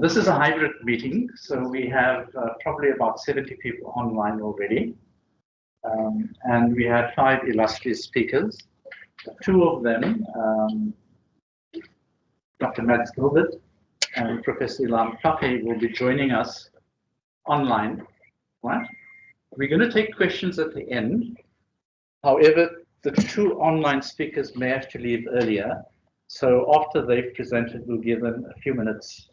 This is a hybrid meeting, so we have probably about 70 people online already. And we had 5 illustrious speakers. 2 of them, Dr. Mads Gilbert and Professor Ilan Pappe, will be joining us online. Right? We're going to take questions at the end. However, the 2 online speakers may have to leave earlier. So after they've presented, we'll give them a few minutes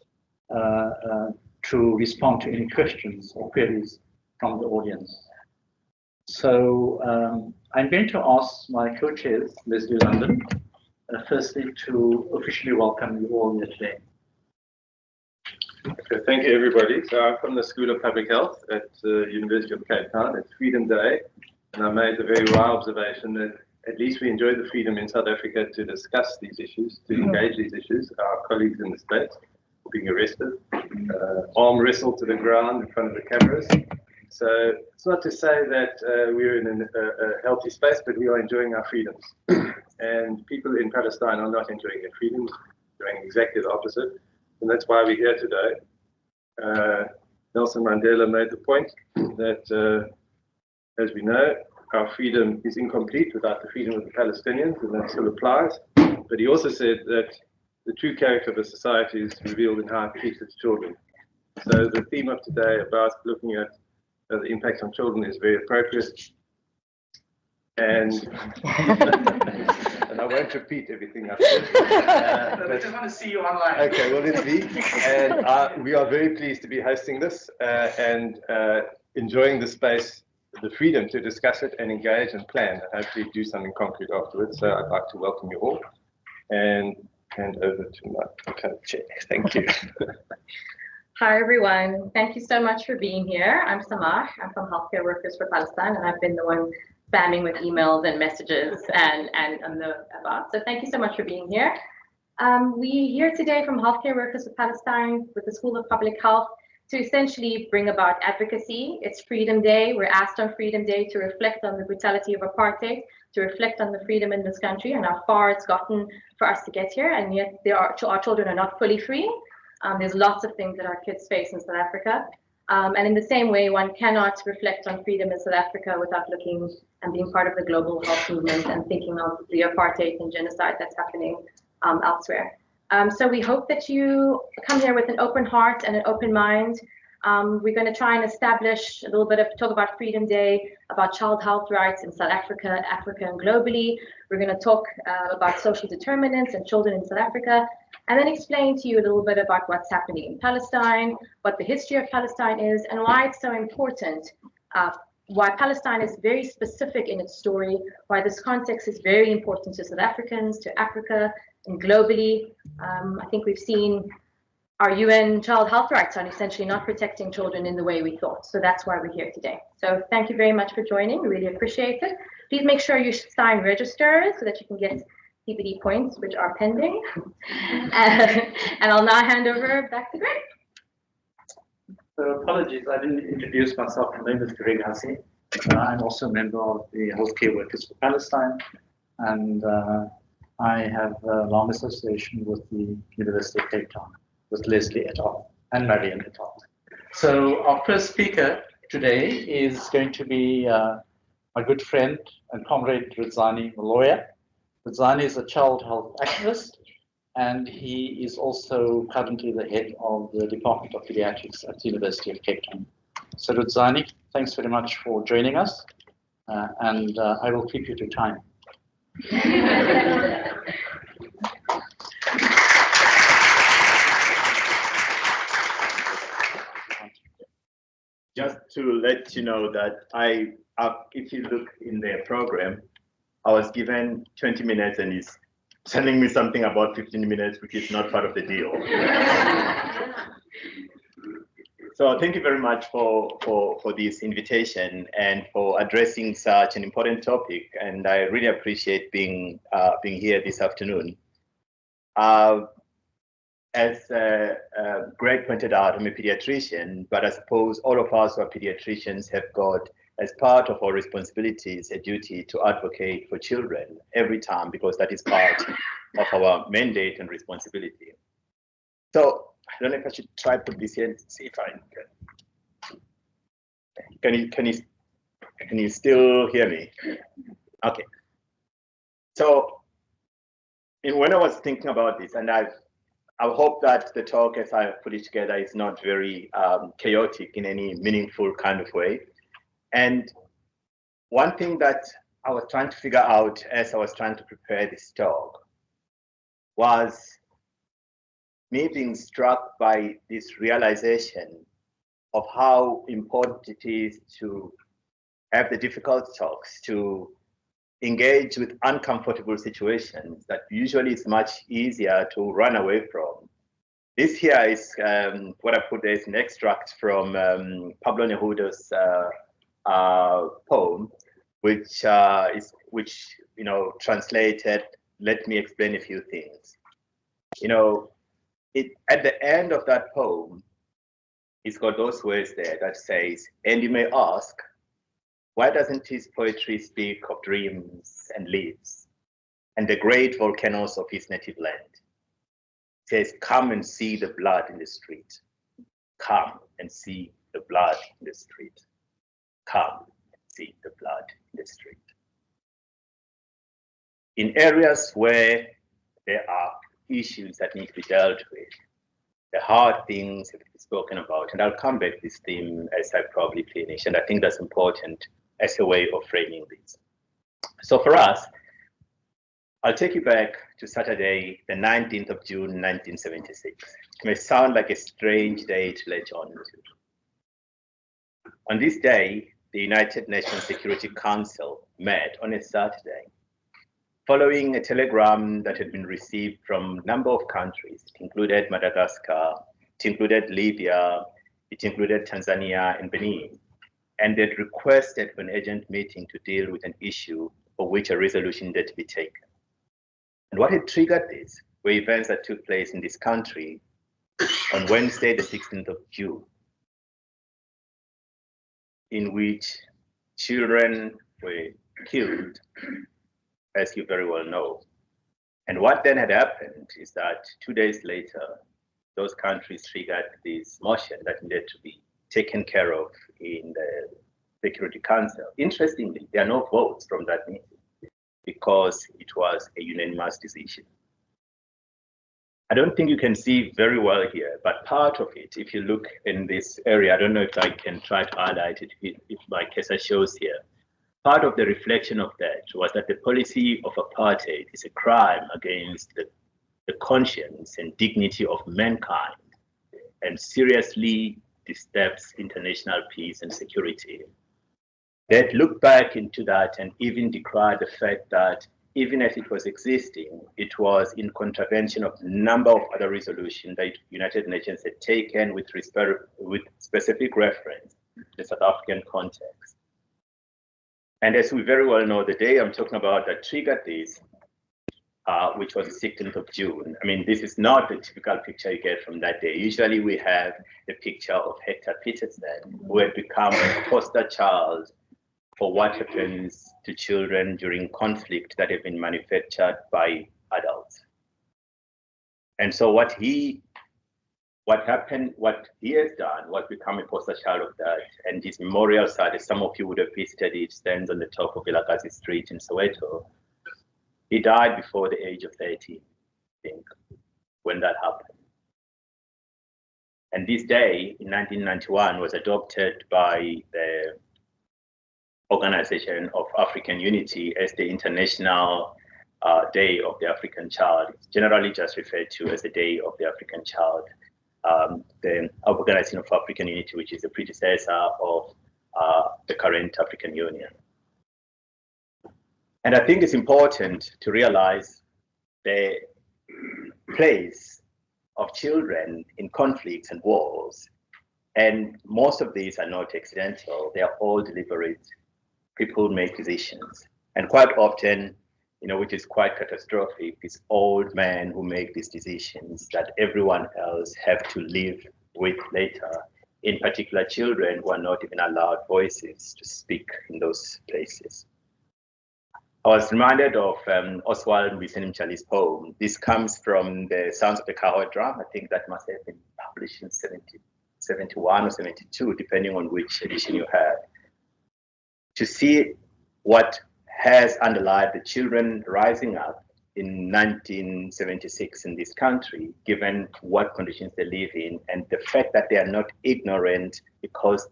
to respond to any questions or queries from the audience. So I'm going to ask my co-chairs, Leslie London, firstly to officially welcome you all here today. Okay, thank you, everybody. So I'm from the School of Public Health at the University of Cape Town. It's Freedom Day, and I made the very wry observation that at least we enjoy the freedom in South Africa to discuss these issues, to engage these issues. Our colleagues in the States being arrested, arm wrestled to the ground in front of the cameras. So it's not to say that we're in a healthy space, but we are enjoying our freedoms. And people in Palestine are not enjoying their freedoms, doing exactly the opposite. And that's why we're here today. Nelson Mandela made the point that, as we know, our freedom is incomplete without the freedom of the Palestinians, and that still applies. But he also said that the true character of a society is revealed in how it treats its children. So the theme of today about looking at the impact on children is very appropriate. And, and I won't repeat everything I've said. I just want to see you online. Okay, well, let's be. And we are very pleased to be hosting this and enjoying the space, the freedom to discuss it and engage and plan and hopefully do something concrete afterwards. So I'd like to welcome you all and hand over to my co-chair. Thank you. Hi, everyone. Thank you so much for being here. I'm Samah. I'm from Healthcare Workers for Palestine, and I've been the one spamming with emails and messages and on the about. So thank you so much for being here. We're here today from Healthcare Workers for Palestine with the School of Public Health to essentially bring about advocacy. It's Freedom Day. We're asked on Freedom Day to reflect on the brutality of apartheid, to reflect on the freedom in this country and how far it's gotten for us to get here. And yet our children are not fully free. There's lots of things that our kids face in South Africa. And in the same way, one cannot reflect on freedom in South Africa without looking and being part of the global health movement and thinking of the apartheid and genocide that's happening elsewhere. So we hope that you come here with an open heart and an open mind. We're going to try and establish a little bit of talk about Freedom Day, about child health rights in South Africa, Africa, and globally. We're going to talk about social determinants and children in South Africa, and then explain to you a little bit about what's happening in Palestine, what the history of Palestine is, and why it's so important, why Palestine is very specific in its story, why this context is very important to South Africans, to Africa, and globally. I think we've seen our UN child health rights are essentially not protecting children in the way we thought. So that's why we're here today. So thank you very much for joining. We really appreciate it. Please make sure you sign register so that you can get PPD points, which are pending. And I'll now hand over back to Greg. So apologies, I didn't introduce myself. My name is Greg Hassi. I'm also a member of the Healthcare Workers for Palestine, and I have a long association with the University of Cape Town, with Leslie et al. And Marian et al. So our first speaker today is going to be my good friend and comrade Rizani, a lawyer. Rizani is a child health activist, and he is also currently the head of the Department of Pediatrics at the University of Cape Town. So Rizani, thanks very much for joining us, and I will keep you to time. Just to let you know that if you look in their program, I was given 20 minutes and he's telling me something about 15 minutes, which is not part of the deal. So thank you very much for this invitation and for addressing such an important topic. And I really appreciate being here this afternoon. As Greg pointed out, I'm a pediatrician, but I suppose all of us who are pediatricians have got, as part of our responsibilities, a duty to advocate for children every time, because that is part of our mandate and responsibility. So I don't know if I should try put this here and see if I can. Can you still hear me? Okay. So, when I was thinking about this, and I hope that the talk as I put it together is not very chaotic in any meaningful kind of way. And one thing that I was trying to figure out as I was trying to prepare this talk was me being struck by this realization of how important it is to have the difficult talks, to engage with uncomfortable situations that usually is much easier to run away from. This here is what I put there is an extract from Pablo Neruda's poem, which translated. Let me explain a few things. At the end of that poem, it's got those words there that says, and you may ask, why doesn't his poetry speak of dreams and leaves and the great volcanoes of his native land? It says, come and see the blood in the street. Come and see the blood in the street. Come and see the blood in the street. In areas where there are issues that need to be dealt with, the hard things have to be spoken about. And I'll come back to this theme as I probably finish. And I think that's important as a way of framing this. So for us, I'll take you back to Saturday, the 19th of June, 1976. It may sound like a strange day to latch on to. On this day, the United Nations Security Council met on a Saturday, following a telegram that had been received from a number of countries. It included Madagascar, it included Libya, it included Tanzania and Benin. And they'd requested for an urgent meeting to deal with an issue for which a resolution needed to be taken. And what had triggered this were events that took place in this country on Wednesday, the 16th of June, in which children were killed, as you very well know. And what then had happened is that 2 days later, those countries triggered this motion that needed to be taken care of in the Security Council. Interestingly, there are no votes from that meeting because it was a unanimous decision. I don't think you can see very well here, but part of it, if you look in this area, I don't know if I can try to highlight it if my cursor shows here. Part of the reflection of that was that the policy of apartheid is a crime against the conscience and dignity of mankind and seriously disturbs international peace and security. They'd look back into that and even decry the fact that even as it was existing, it was in contravention of a number of other resolutions that United Nations had taken with specific reference to the South African context. And as we very well know, the day I'm talking about that triggered this, which was the 16th of June. I mean, this is not the typical picture you get from that day. Usually we have the picture of Hector Peterson, who had become a poster child for what happens to children during conflict that have been manufactured by adults. And so what he has done was become a poster child of that. And his memorial site, as some of you would have visited it, stands on the top of Vilakazi Street in Soweto. He died before the age of 30, I think, when that happened. And this day in 1991 was adopted by the Organization of African Unity as the International Day of the African Child. It's generally just referred to as the Day of the African Child. The Organization of African Unity, which is the predecessor of the current African Union. And I think it's important to realize the place of children in conflicts and wars. And most of these are not accidental, they are all deliberate. People make decisions. And quite often, which is quite catastrophic, it's old men who make these decisions that everyone else have to live with later. In particular, children who are not even allowed voices to speak in those places. I was reminded of Oswald Mbisenimchali's poem. This comes from the Sounds of the Cowherd Drum. I think that must have been published in 71 or 72, depending on which edition you had. To see what has underlied the children rising up in 1976 in this country, given what conditions they live in, and the fact that they are not ignorant, because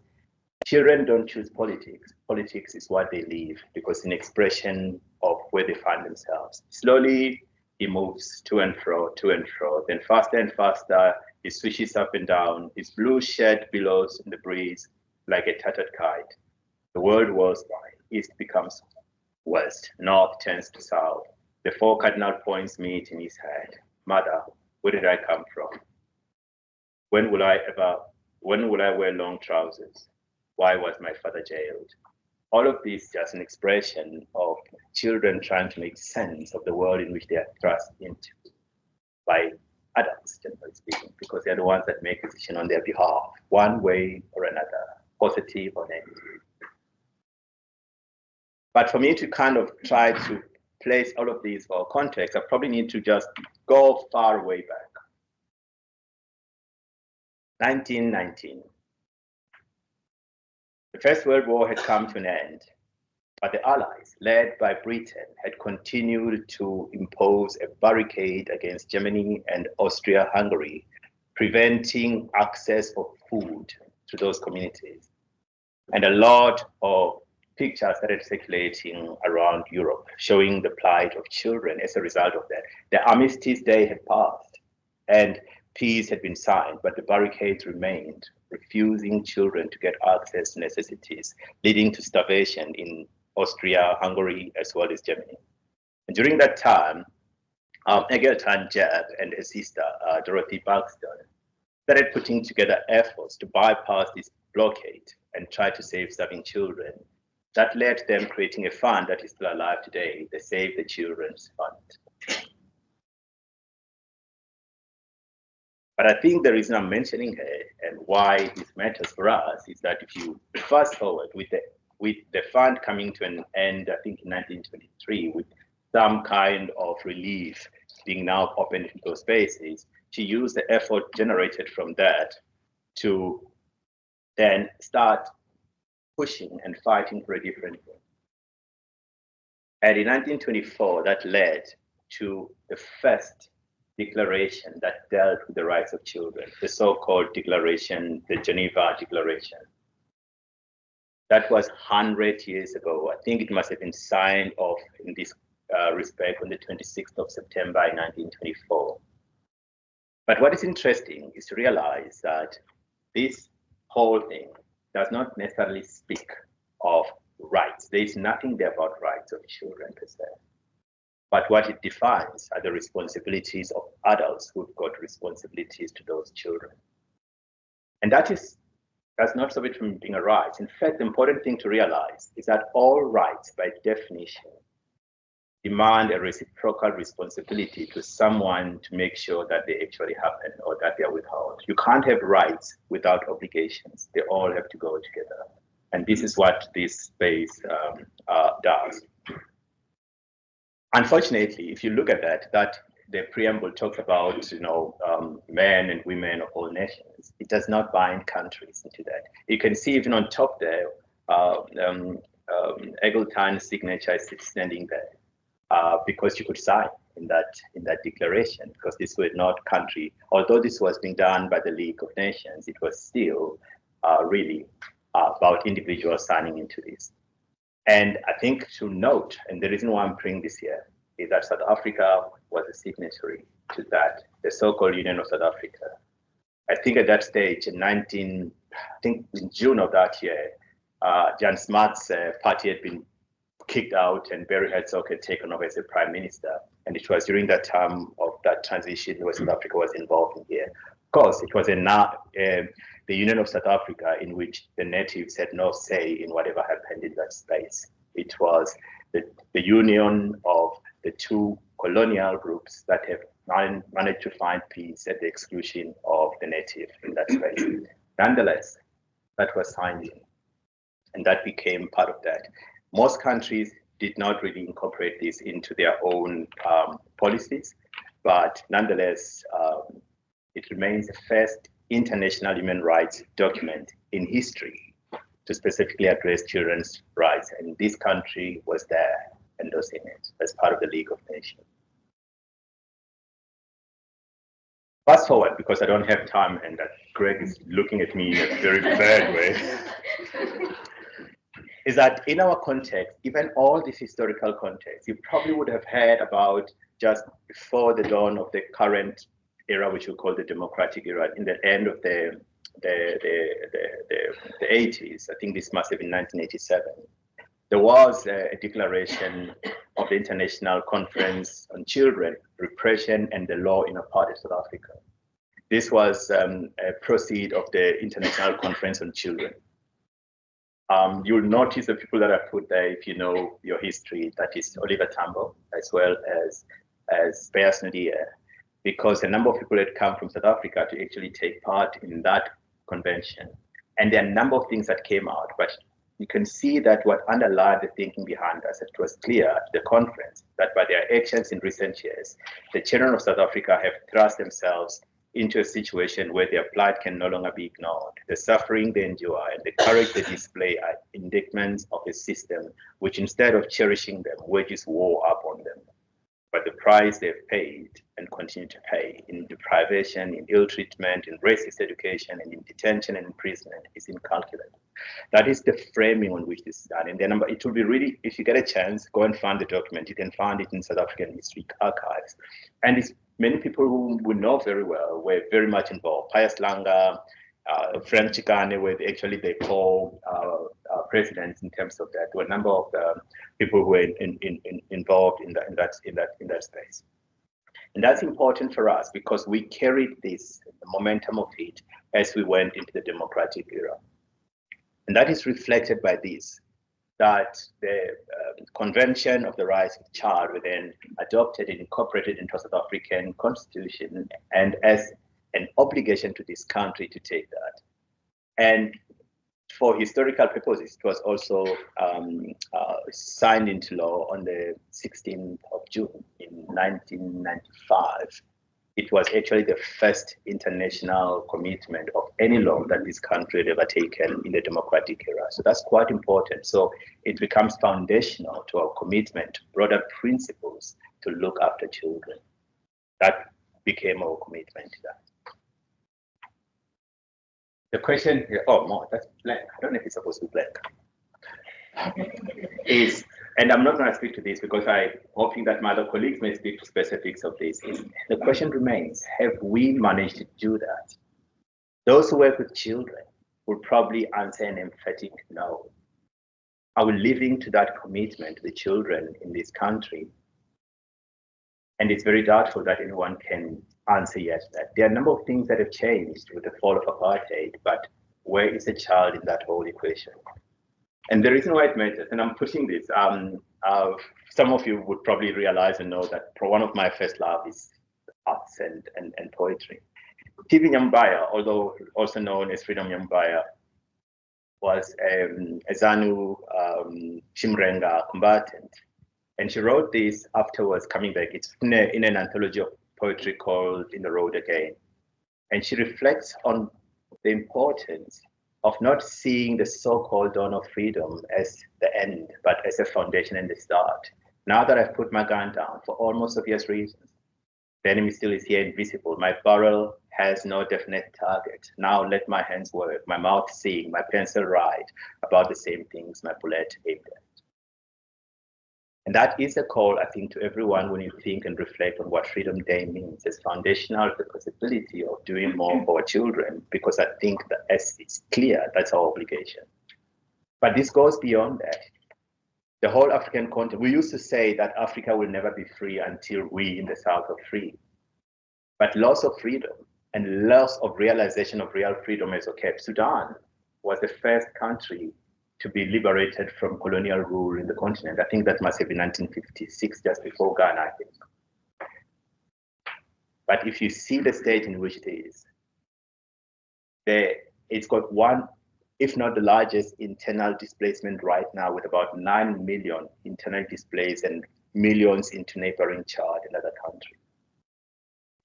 children don't choose politics. Politics is what they live, because it's an expression of where they find themselves. Slowly, he moves to and fro, then faster and faster, he swishes up and down, his blue shirt billows in the breeze like a tattered kite. The world whirls by, east becomes west, north turns to south. The four cardinal points meet in his head. Mother, where did I come from? When will I wear long trousers? Why was my father jailed? All of this is just an expression of children trying to make sense of the world in which they are thrust into by adults, generally speaking, because they're the ones that make decisions on their behalf, one way or another, positive or negative. But for me to kind of try to place all of these for context, I probably need to just go far way back. 1919. The First World War had come to an end, but the Allies, led by Britain, had continued to impose a barricade against Germany and Austria-Hungary, preventing access of food to those communities. And a lot of pictures started circulating around Europe, showing the plight of children as a result of that. The armistice day had passed, and peace had been signed, but the barricades remained, refusing children to get access to necessities, leading to starvation in Austria, Hungary, as well as Germany. And during that time, Egerton Jebb and his sister, Dorothy Buxton, started putting together efforts to bypass this blockade and try to save starving children. That led to them creating a fund that is still alive today, the Save the Children's Fund. But I think the reason I'm mentioning it and why this matters for us is that if you fast forward with the fund coming to an end, I think in 1923, with some kind of relief being now opened in those spaces, to use the effort generated from that to then start pushing and fighting for a different way. And in 1924, that led to the first declaration that dealt with the rights of children, the so-called declaration, the Geneva Declaration. That was 100 years ago. I think it must have been signed off in this respect on the 26th of September 1924. But what is interesting is to realize that this whole thing does not necessarily speak of rights. There is nothing there about rights of children per se. But what it defines are the responsibilities of adults who've got responsibilities to those children. And that's not stop it from being a right. In fact, the important thing to realize is that all rights, by definition, demand a reciprocal responsibility to someone to make sure that they actually happen or that they are withheld. You can't have rights without obligations. They all have to go together. And this is what this space does. Unfortunately, if you look at that the preamble talks about, men and women of all nations. It does not bind countries into that. You can see even on top there, Eggleton's signature is standing there because you could sign in that declaration, because this was not country. Although this was being done by the League of Nations, it was still really about individuals signing into this. And I think to note, and the reason why I'm bringing this here, is that South Africa was a signatory to that, the so-called Union of South Africa. I think at that stage, in June of that year, Jan Smuts' party had been kicked out and Barry Herzog had taken over as the prime minister. And it was during that time of that transition where South Africa was involved in here. Of course, it was the Union of South Africa in which the natives had no say in whatever happened in that space. It was the union of the two colonial groups that have managed to find peace at the exclusion of the native in that space. Nonetheless, that was signed in, and that became part of that. Most countries did not really incorporate this into their own policies, but nonetheless, it remains the first international human rights document in history to specifically address children's rights. And this country was there endorsing it as part of the League of Nations. Fast forward, because I don't have time and that Greg is looking at me in a very bad way, is that in our context, even all this historical context, you probably would have heard about just before the dawn of the current era, which we call the democratic era, in the end of the 80s. I think this must have been 1987. There was a declaration of the International Conference on Children, Repression and the Law in Apartheid South Africa. This was a proceed of the International Conference on Children. You'll notice the people that I put there, if you know your history, that is Oliver Tambo, as well as Bears Nadia, because a number of people had come from South Africa to actually take part in that convention. And there are a number of things that came out, but you can see that what underlied the thinking behind us, it was clear at the conference that by their actions in recent years, the children of South Africa have thrust themselves into a situation where their plight can no longer be ignored. The suffering they endure and the courage they display are indictments of a system which, instead of cherishing them, wages war upon them. But the price they've paid and continue to pay in deprivation, in ill treatment, in racist education, and in detention and imprisonment is incalculable. That is the framing on which this is done. And then it will be really, if you get a chance, go and find the document. You can find it in South African History Archives. And it's many people who we know very well were very much involved. Pius Langa, Frank Chikane were actually the co-presidents in terms of that. There were a number of people who were involved in that space. And that's important for us because we carried this, the momentum of it, as we went into the democratic era. And that is reflected by this, that the Convention of the Rights of the Child were then adopted and incorporated into South African Constitution and as an obligation to this country to take that. And for historical purposes, it was also signed into law on the 16th of June in 1995. It was actually the first international commitment of any law that this country had ever taken in the democratic era. So that's quite important. So it becomes foundational to our commitment to broader principles to look after children. That became our commitment to that. The question here, oh, no, that's blank. I don't know if it's supposed to be blank. Is, and I'm not going to speak to this because I'm hoping that my other colleagues may speak to specifics of this. The question remains, have we managed to do that? Those who work with children will probably answer an emphatic no. Are we living to that commitment to the children in this country? And it's very doubtful that anyone can answer yes to that. There are a number of things that have changed with the fall of apartheid, but where is the child in that whole equation? And the reason why it matters, and I'm pushing this, some of you would probably realize and know that one of my first love is arts and poetry. TV Nyambaya, although also known as Freedom Nyambaya, was a ZANU Shimrenga combatant. And she wrote this afterwards coming back. It's in an anthology of poetry called In the Road Again. And she reflects on the importance of not seeing the so-called dawn of freedom as the end, but as a foundation and the start. Now that I've put my gun down for almost obvious reasons, the enemy still is here invisible. My barrel has no definite target. Now let my hands work, my mouth sing, my pencil write about the same things my bullet aimed at. And that is a call, I think, to everyone when you think and reflect on what Freedom Day means as foundational the possibility of doing more for our children, because I think that as it's clear, that's our obligation. But this goes beyond that. The whole African continent, we used to say that Africa will never be free until we in the South are free. But loss of freedom and loss of realization of real freedom has occurred. Sudan was the first country to be liberated from colonial rule in the continent. I think that must have been 1956, just before Ghana, I think. But if you see the state in which it is, it's got one if not the largest internal displacement right now, with about 9 million internal displaced and millions into neighboring Chad and other countries.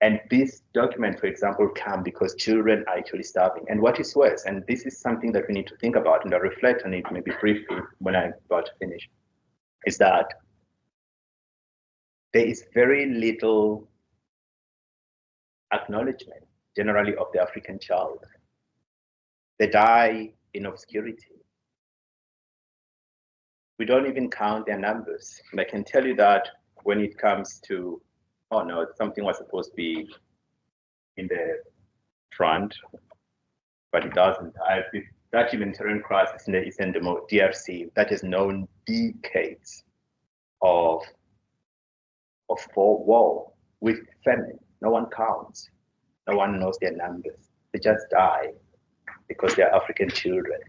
And this document, for example, came because children are actually starving. And what is worse, and this is something that we need to think about, and I'll reflect on it maybe briefly when I'm about to finish, is that there is very little acknowledgement generally of the African child. They die in obscurity. We don't even count their numbers. And I can tell you that when it comes to, oh no, something was supposed to be in the front, but it doesn't. That humanitarian crisis is in the DRC that has known decades of war with famine. No one counts. No one knows their numbers. They just die because they're African children.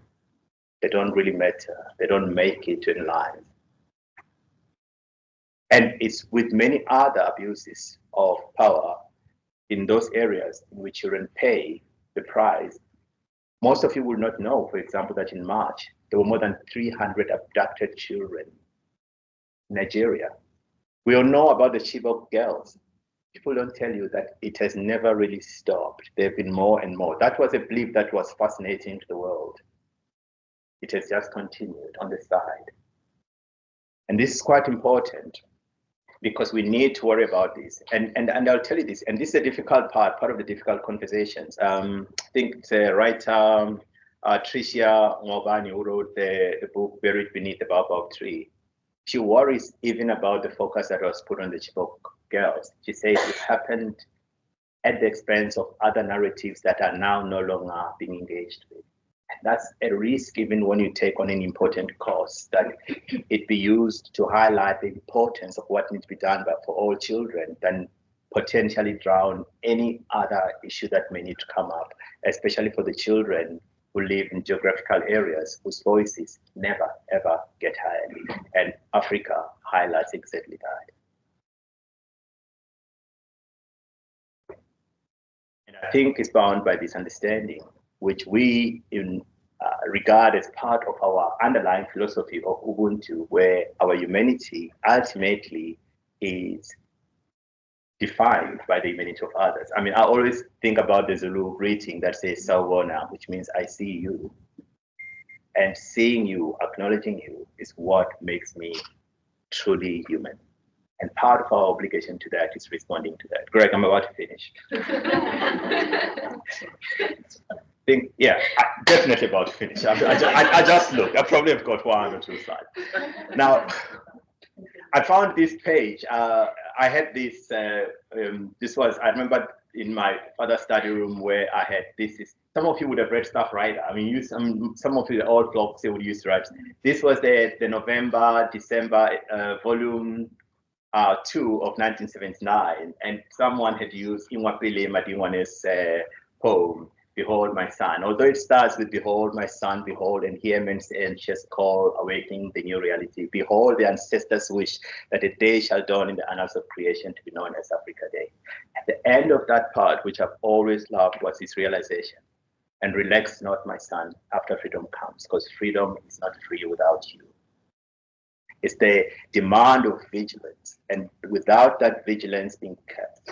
They don't really matter. They don't make it in life. And it's with many other abuses of power in those areas in which children pay the price. Most of you will not know, for example, that in March, there were more than 300 abducted children in Nigeria. We all know about the Chibok girls. People don't tell you that it has never really stopped. There have been more and more. That was a belief that was fascinating to the world. It has just continued on the side. And this is quite important because we need to worry about this. And I'll tell you this, and this is a difficult part of the difficult conversations. I think the writer, Tricia Ngobani, who wrote the book Buried Beneath the Baobab Tree, she worries even about the focus that was put on the Chibok girls. She says it happened at the expense of other narratives that are now no longer being engaged with. And that's a risk even when you take on an important cause, that it be used to highlight the importance of what needs to be done for all children, than potentially drown any other issue that may need to come up, especially for the children who live in geographical areas whose voices never, ever get heard. And Africa highlights exactly that. And I think it's bound by this understanding, which we regard as part of our underlying philosophy of Ubuntu, where our humanity ultimately is defined by the humanity of others. I mean, I always think about the Zulu greeting that says Sawubona, which means I see you. And seeing you, acknowledging you, is what makes me truly human. And part of our obligation to that is responding to that. Greg, I'm about to finish. Definitely about to finish. I just looked. I probably have got 1 or 2 slides. Now, I found this page. I had this. This was, I remember in my father's study room where I had this. Some of you would have read stuff, right? I mean, some of you, the old folks, they would use to write. This was the November, December volume 2 of 1979, and someone had used Inwapile Madingwane's poem, Behold My Son. Although it starts with Behold my son, behold and hear men's anxious call, awakening the new reality. Behold the ancestors' wish that a day shall dawn in the annals of creation to be known as Africa Day. At the end of that part, which I've always loved, was this realization. And relax not, my son, after freedom comes, because freedom is not free without you. It's the demand of vigilance. And without that vigilance being kept,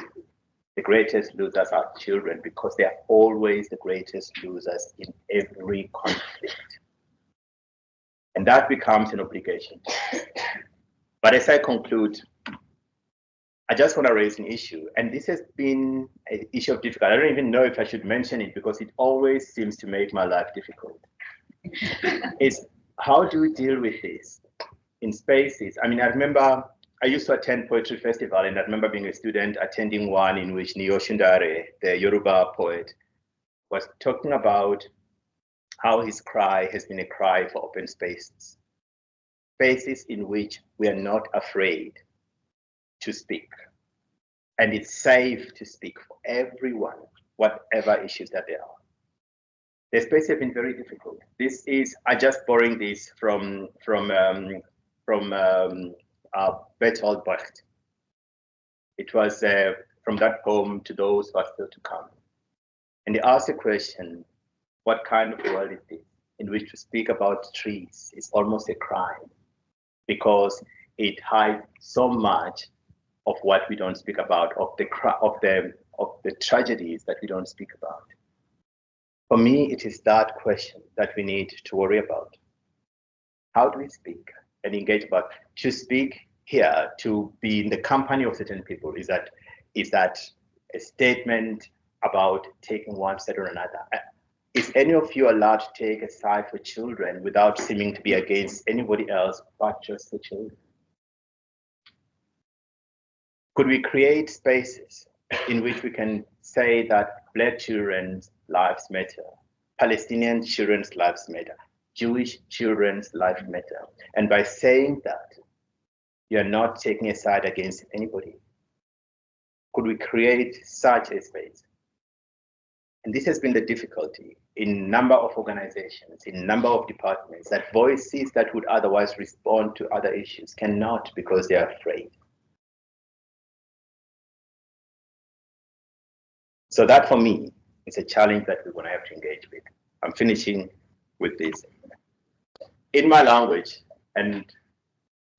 the greatest losers are children, because they are always the greatest losers in every conflict. And that becomes an obligation. But as I conclude, I just want to raise an issue. And this has been an issue of difficulty. I don't even know if I should mention it because it always seems to make my life difficult. It's how do we deal with this in spaces? I mean, I remember I used to attend poetry festival, and I remember being a student attending one in which Niyoshundare, the Yoruba poet, was talking about how his cry has been a cry for open spaces. Spaces in which we are not afraid to speak. And it's safe to speak for everyone, whatever issues that there are. The spaces have been very difficult. This is, I just borrowing this from Bertolt Brecht. It was from that poem, To Those Who Are Still to Come. And he asked the question, what kind of world is this? in which to speak about trees is almost a crime because it hides so much of what we don't speak about, of the tragedies that we don't speak about. For me, it is that question that we need to worry about. How do we speak and engage about? To speak here, to be in the company of certain people, is that a statement about taking one side or another? Is any of you allowed to take a side for children without seeming to be against anybody else but just the children? Could we create spaces in which we can say that Black children's lives matter, Palestinian children's lives matter, Jewish children's lives matter? And by saying that, you're not taking a side against anybody. Could we create such a space? And this has been the difficulty in number of organizations, in number of departments, that voices that would otherwise respond to other issues cannot because they are afraid. So that for me is a challenge that we're going to have to engage with. I'm finishing with this. In my language, and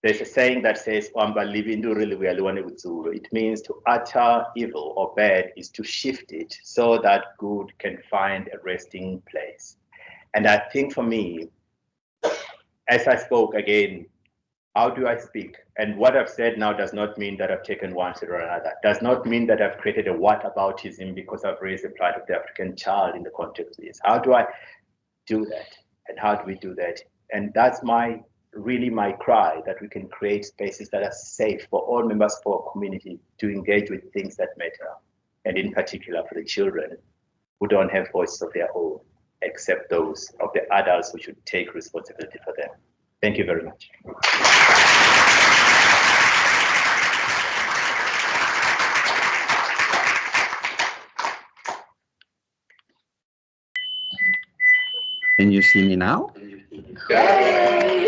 there's a saying that says, it means to utter evil or bad is to shift it so that good can find a resting place. And I think for me, as I spoke again, how do I speak? And what I've said now does not mean that I've taken one side or another. Does not mean that I've created a whataboutism because I've raised the plight of the African child in the context of this. How do I do that? And how do we do that? And that's really my cry, that we can create spaces that are safe for all members of our community to engage with things that matter. And in particular for the children who don't have voices of their own, except those of the adults who should take responsibility for them. Thank you very much. Can you see me now? Yay!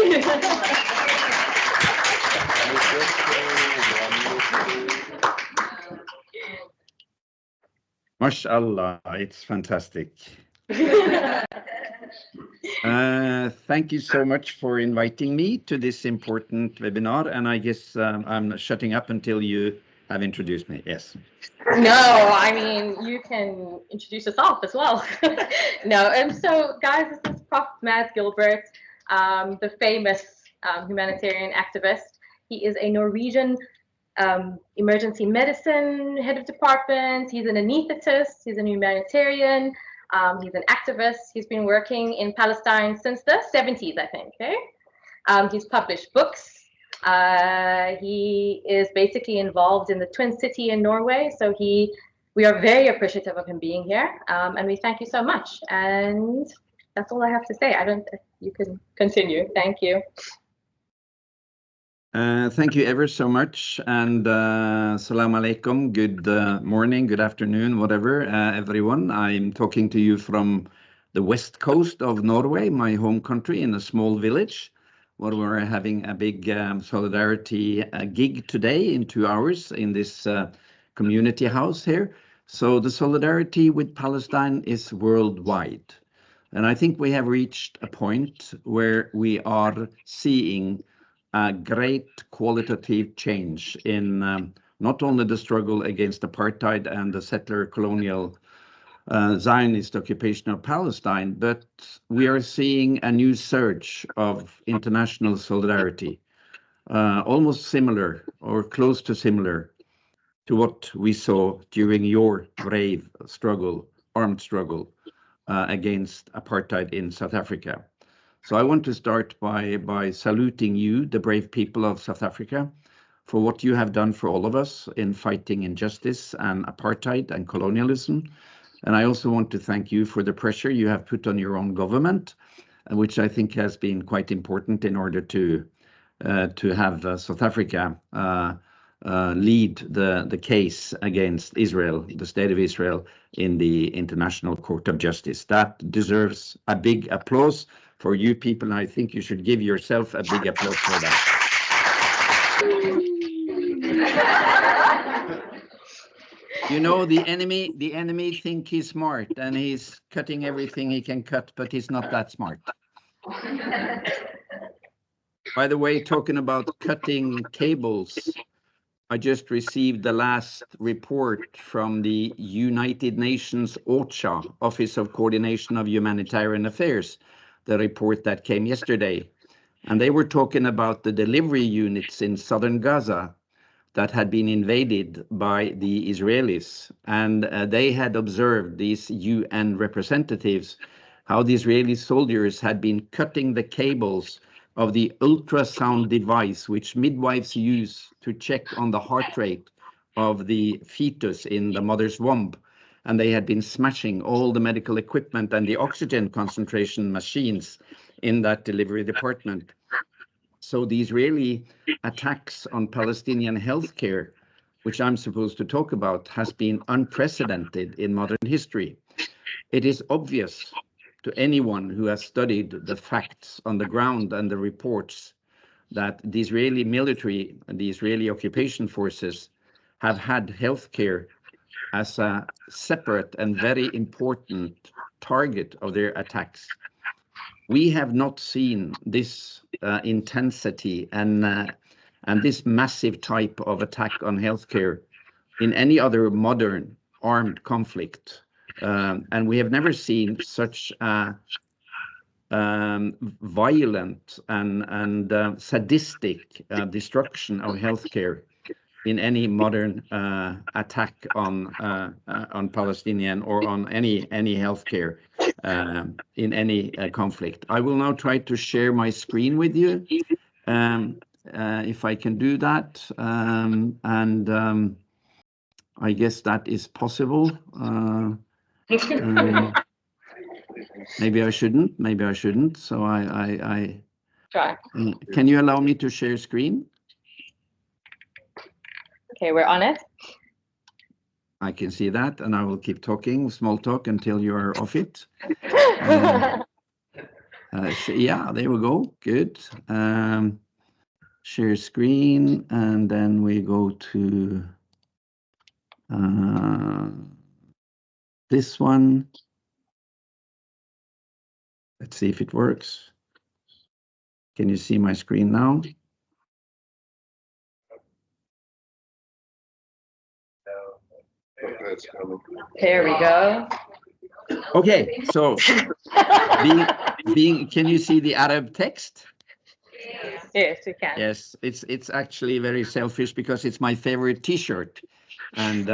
MashaAllah, it's fantastic. Thank you so much for inviting me to this important webinar, and I guess I'm shutting up until you have introduced me. Yes. No, I mean, you can introduce yourself as well. No, so guys, this is Prof. Mads Gilbert, the famous humanitarian activist. He is a Norwegian emergency medicine head of department. He's an anesthetist, he's a humanitarian, he's an activist. He's been working in Palestine since the 70s, I think. Okay? He's published books. He is basically involved in the Twin City in Norway. So we are very appreciative of him being here. And we thank you so much. And that's all I have to say. You can continue. Thank you. Thank you ever so much, and salam alaikum, good morning, good afternoon, whatever, everyone. I'm talking to you from the west coast of Norway, my home country, in a small village, where we're having a big solidarity gig today in 2 hours in this community house here. So the solidarity with Palestine is worldwide. And I think we have reached a point where we are seeing a great qualitative change in not only the struggle against apartheid and the settler colonial Zionist occupation of Palestine, but we are seeing a new surge of international solidarity, almost similar or close to similar to what we saw during your brave struggle, armed struggle against apartheid in South Africa. So I want to start by saluting you, the brave people of South Africa, for what you have done for all of us in fighting injustice and apartheid and colonialism. And I also want to thank you for the pressure you have put on your own government, which I think has been quite important in order to have South Africa lead the case against Israel, the state of Israel, in the International Court of Justice. That deserves a big applause for you people, and I think you should give yourself a big applause for that. You know, the enemy think he's smart and he's cutting everything he can cut, but he's not that smart. By the way, talking about cutting cables, I just received the last report from the United Nations OCHA, Office of Coordination of Humanitarian Affairs, the report that came yesterday. And they were talking about the delivery units in southern Gaza that had been invaded by the Israelis. And they had observed, these UN representatives, how the Israeli soldiers had been cutting the cables of the ultrasound device, which midwives use to check on the heart rate of the fetus in the mother's womb. And they had been smashing all the medical equipment and the oxygen concentration machines in that delivery department. So the Israeli attacks on Palestinian healthcare, which I'm supposed to talk about, has been unprecedented in modern history. It is obvious to anyone who has studied the facts on the ground and the reports that the Israeli military and the Israeli occupation forces have had healthcare as a separate and very important target of their attacks. We have not seen this intensity and this massive type of attack on healthcare in any other modern armed conflict. And we have never seen such a violent and sadistic destruction of healthcare in any modern attack on Palestinian or on any healthcare in any conflict. I will now try to share my screen with you, if I can do that, and I guess that is possible. Maybe I shouldn't. So I Try. Can you allow me to share screen? Okay, we're on it. I can see that, and I will keep talking, small talk, until you are off it. Yeah, there we go. Good. Share screen, and then we go to this one. Let's see if it works. Can you see my screen now? There we go. Okay, so can you see the Arab text? Yes, we can. Yes, it's actually very selfish because it's my favorite T-shirt, and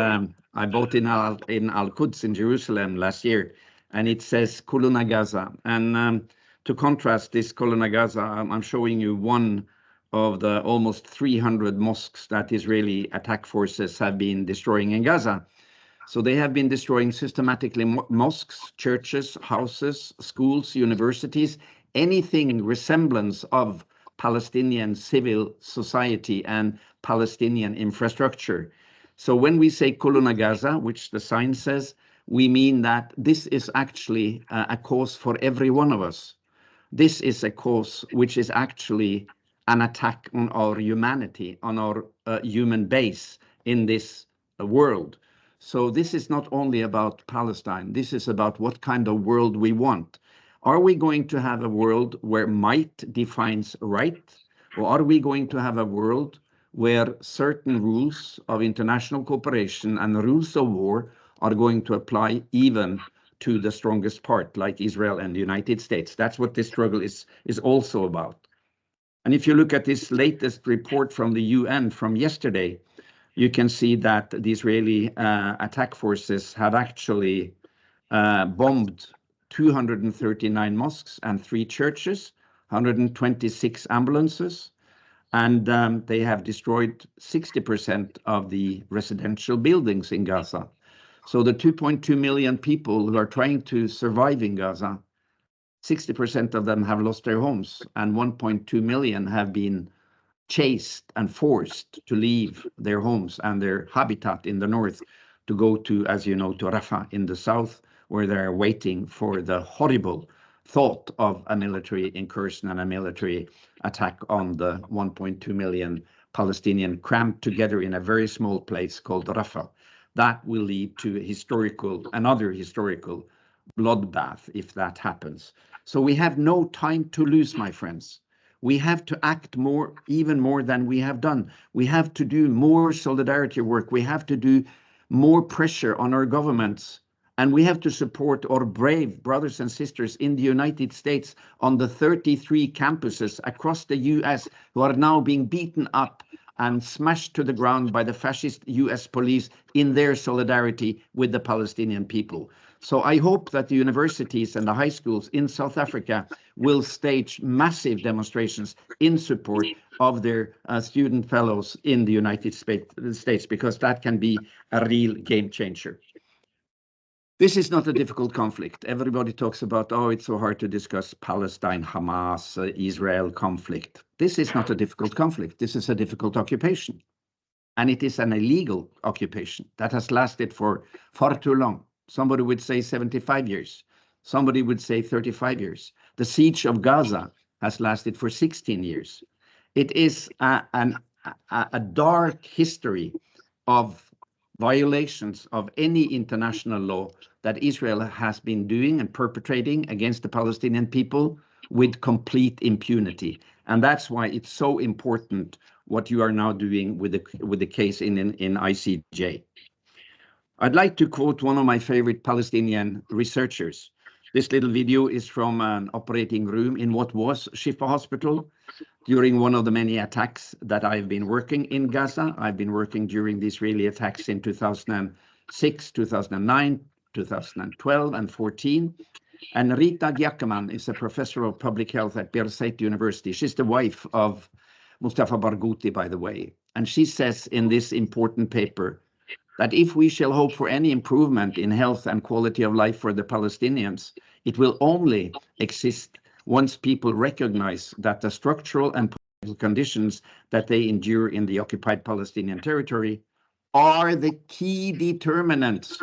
I bought in Al-Quds in Jerusalem last year, and it says Kuluna Gaza. And to contrast this Kuluna Gaza, I'm showing you one of the almost 300 mosques that Israeli attack forces have been destroying in Gaza. So they have been destroying systematically mosques, churches, houses, schools, universities, anything resemblance of Palestinian civil society and Palestinian infrastructure. So when we say Kuluna Gaza, which the sign says, we mean that this is actually a cause for every one of us. This is a cause which is actually an attack on our humanity, on our human base in this world. So this is not only about Palestine, this is about what kind of world we want. Are we going to have a world where might defines right? Or are we going to have a world where certain rules of international cooperation and rules of war are going to apply even to the strongest part, like Israel and the United States? That's what this struggle is also about. And if you look at this latest report from the UN from yesterday, you can see that the Israeli attack forces have actually bombed 239 mosques and 3 churches, 126 ambulances, and they have destroyed 60% of the residential buildings in Gaza. So the 2.2 million people who are trying to survive in Gaza, 60% of them have lost their homes, and 1.2 million have been chased and forced to leave their homes and their habitat in the north to go to, as you know, to Rafah in the south, where they're waiting for the horrible thought of a military incursion and a military attack on the 1.2 million Palestinian cramped together in a very small place called Rafah. That will lead to another historical bloodbath if that happens. So we have no time to lose, my friends. We have to act more, even more than we have done. We have to do more solidarity work. We have to do more pressure on our governments. And we have to support our brave brothers and sisters in the United States on the 33 campuses across the US who are now being beaten up and smashed to the ground by the fascist US police in their solidarity with the Palestinian people. So I hope that the universities and the high schools in South Africa will stage massive demonstrations in support of their student fellows in the United States, because that can be a real game changer. This is not a difficult conflict. Everybody talks about, oh, it's so hard to discuss Palestine, Hamas, Israel conflict. This is not a difficult conflict. This is a difficult occupation. And it is an illegal occupation that has lasted for far too long. Somebody would say 75 years. Somebody would say 35 years. The siege of Gaza has lasted for 16 years. It is a dark history of violations of any international law that Israel has been doing and perpetrating against the Palestinian people with complete impunity. And that's why it's so important what you are now doing with the case in ICJ. I'd like to quote one of my favorite Palestinian researchers. This little video is from an operating room in what was Shifa Hospital during one of the many attacks that I've been working in Gaza. I've been working during the Israeli attacks in 2006, 2009, 2012, and 14. And Rita Giacoman is a professor of public health at Birzeit University. She's the wife of Mustafa Barghouti, by the way. And she says in this important paper that if we shall hope for any improvement in health and quality of life for the Palestinians, it will only exist once people recognize that the structural and political conditions that they endure in the occupied Palestinian territory are the key determinants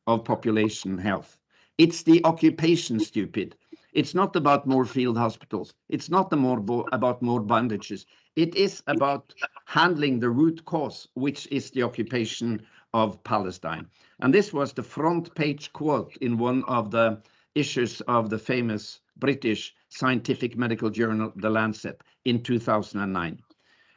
of population health. It's the occupation, stupid. It's not about more field hospitals. It's not about more bandages. It is about handling the root cause, which is the occupation of Palestine. And this was the front page quote in one of the issues of the famous British scientific medical journal, The Lancet, in 2009.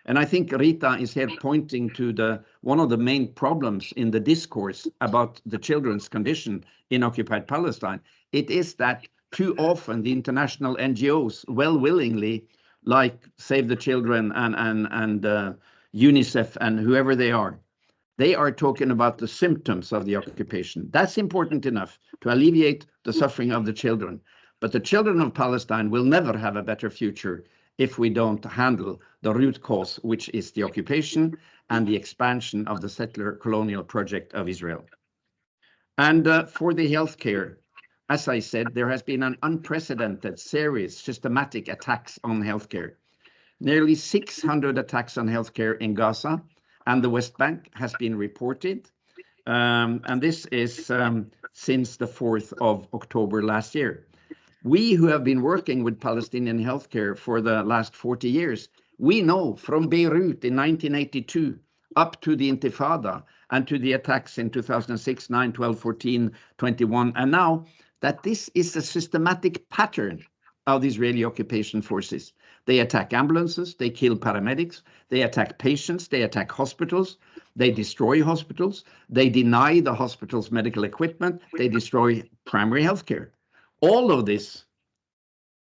And I think Rita is here pointing to one of the main problems in the discourse about the children's condition in occupied Palestine. It is that too often the international NGOs, well willingly, like Save the Children and UNICEF and whoever they are talking about the symptoms of the occupation. That's important enough to alleviate the suffering of the children. But the children of Palestine will never have a better future if we don't handle the root cause, which is the occupation and the expansion of the settler colonial project of Israel. And for the healthcare, as I said, there has been an unprecedented series, systematic attacks on healthcare. Nearly 600 attacks on healthcare in Gaza and the West Bank has been reported. And this is since the 4th of October last year. We who have been working with Palestinian healthcare for the last 40 years, we know from Beirut in 1982 up to the Intifada and to the attacks in 2006, 9, 12, 14, 21, and now that this is a systematic pattern of the Israeli occupation forces. They attack ambulances, they kill paramedics, they attack patients, they attack hospitals, they destroy hospitals, they deny the hospital's medical equipment, they destroy primary healthcare. All of this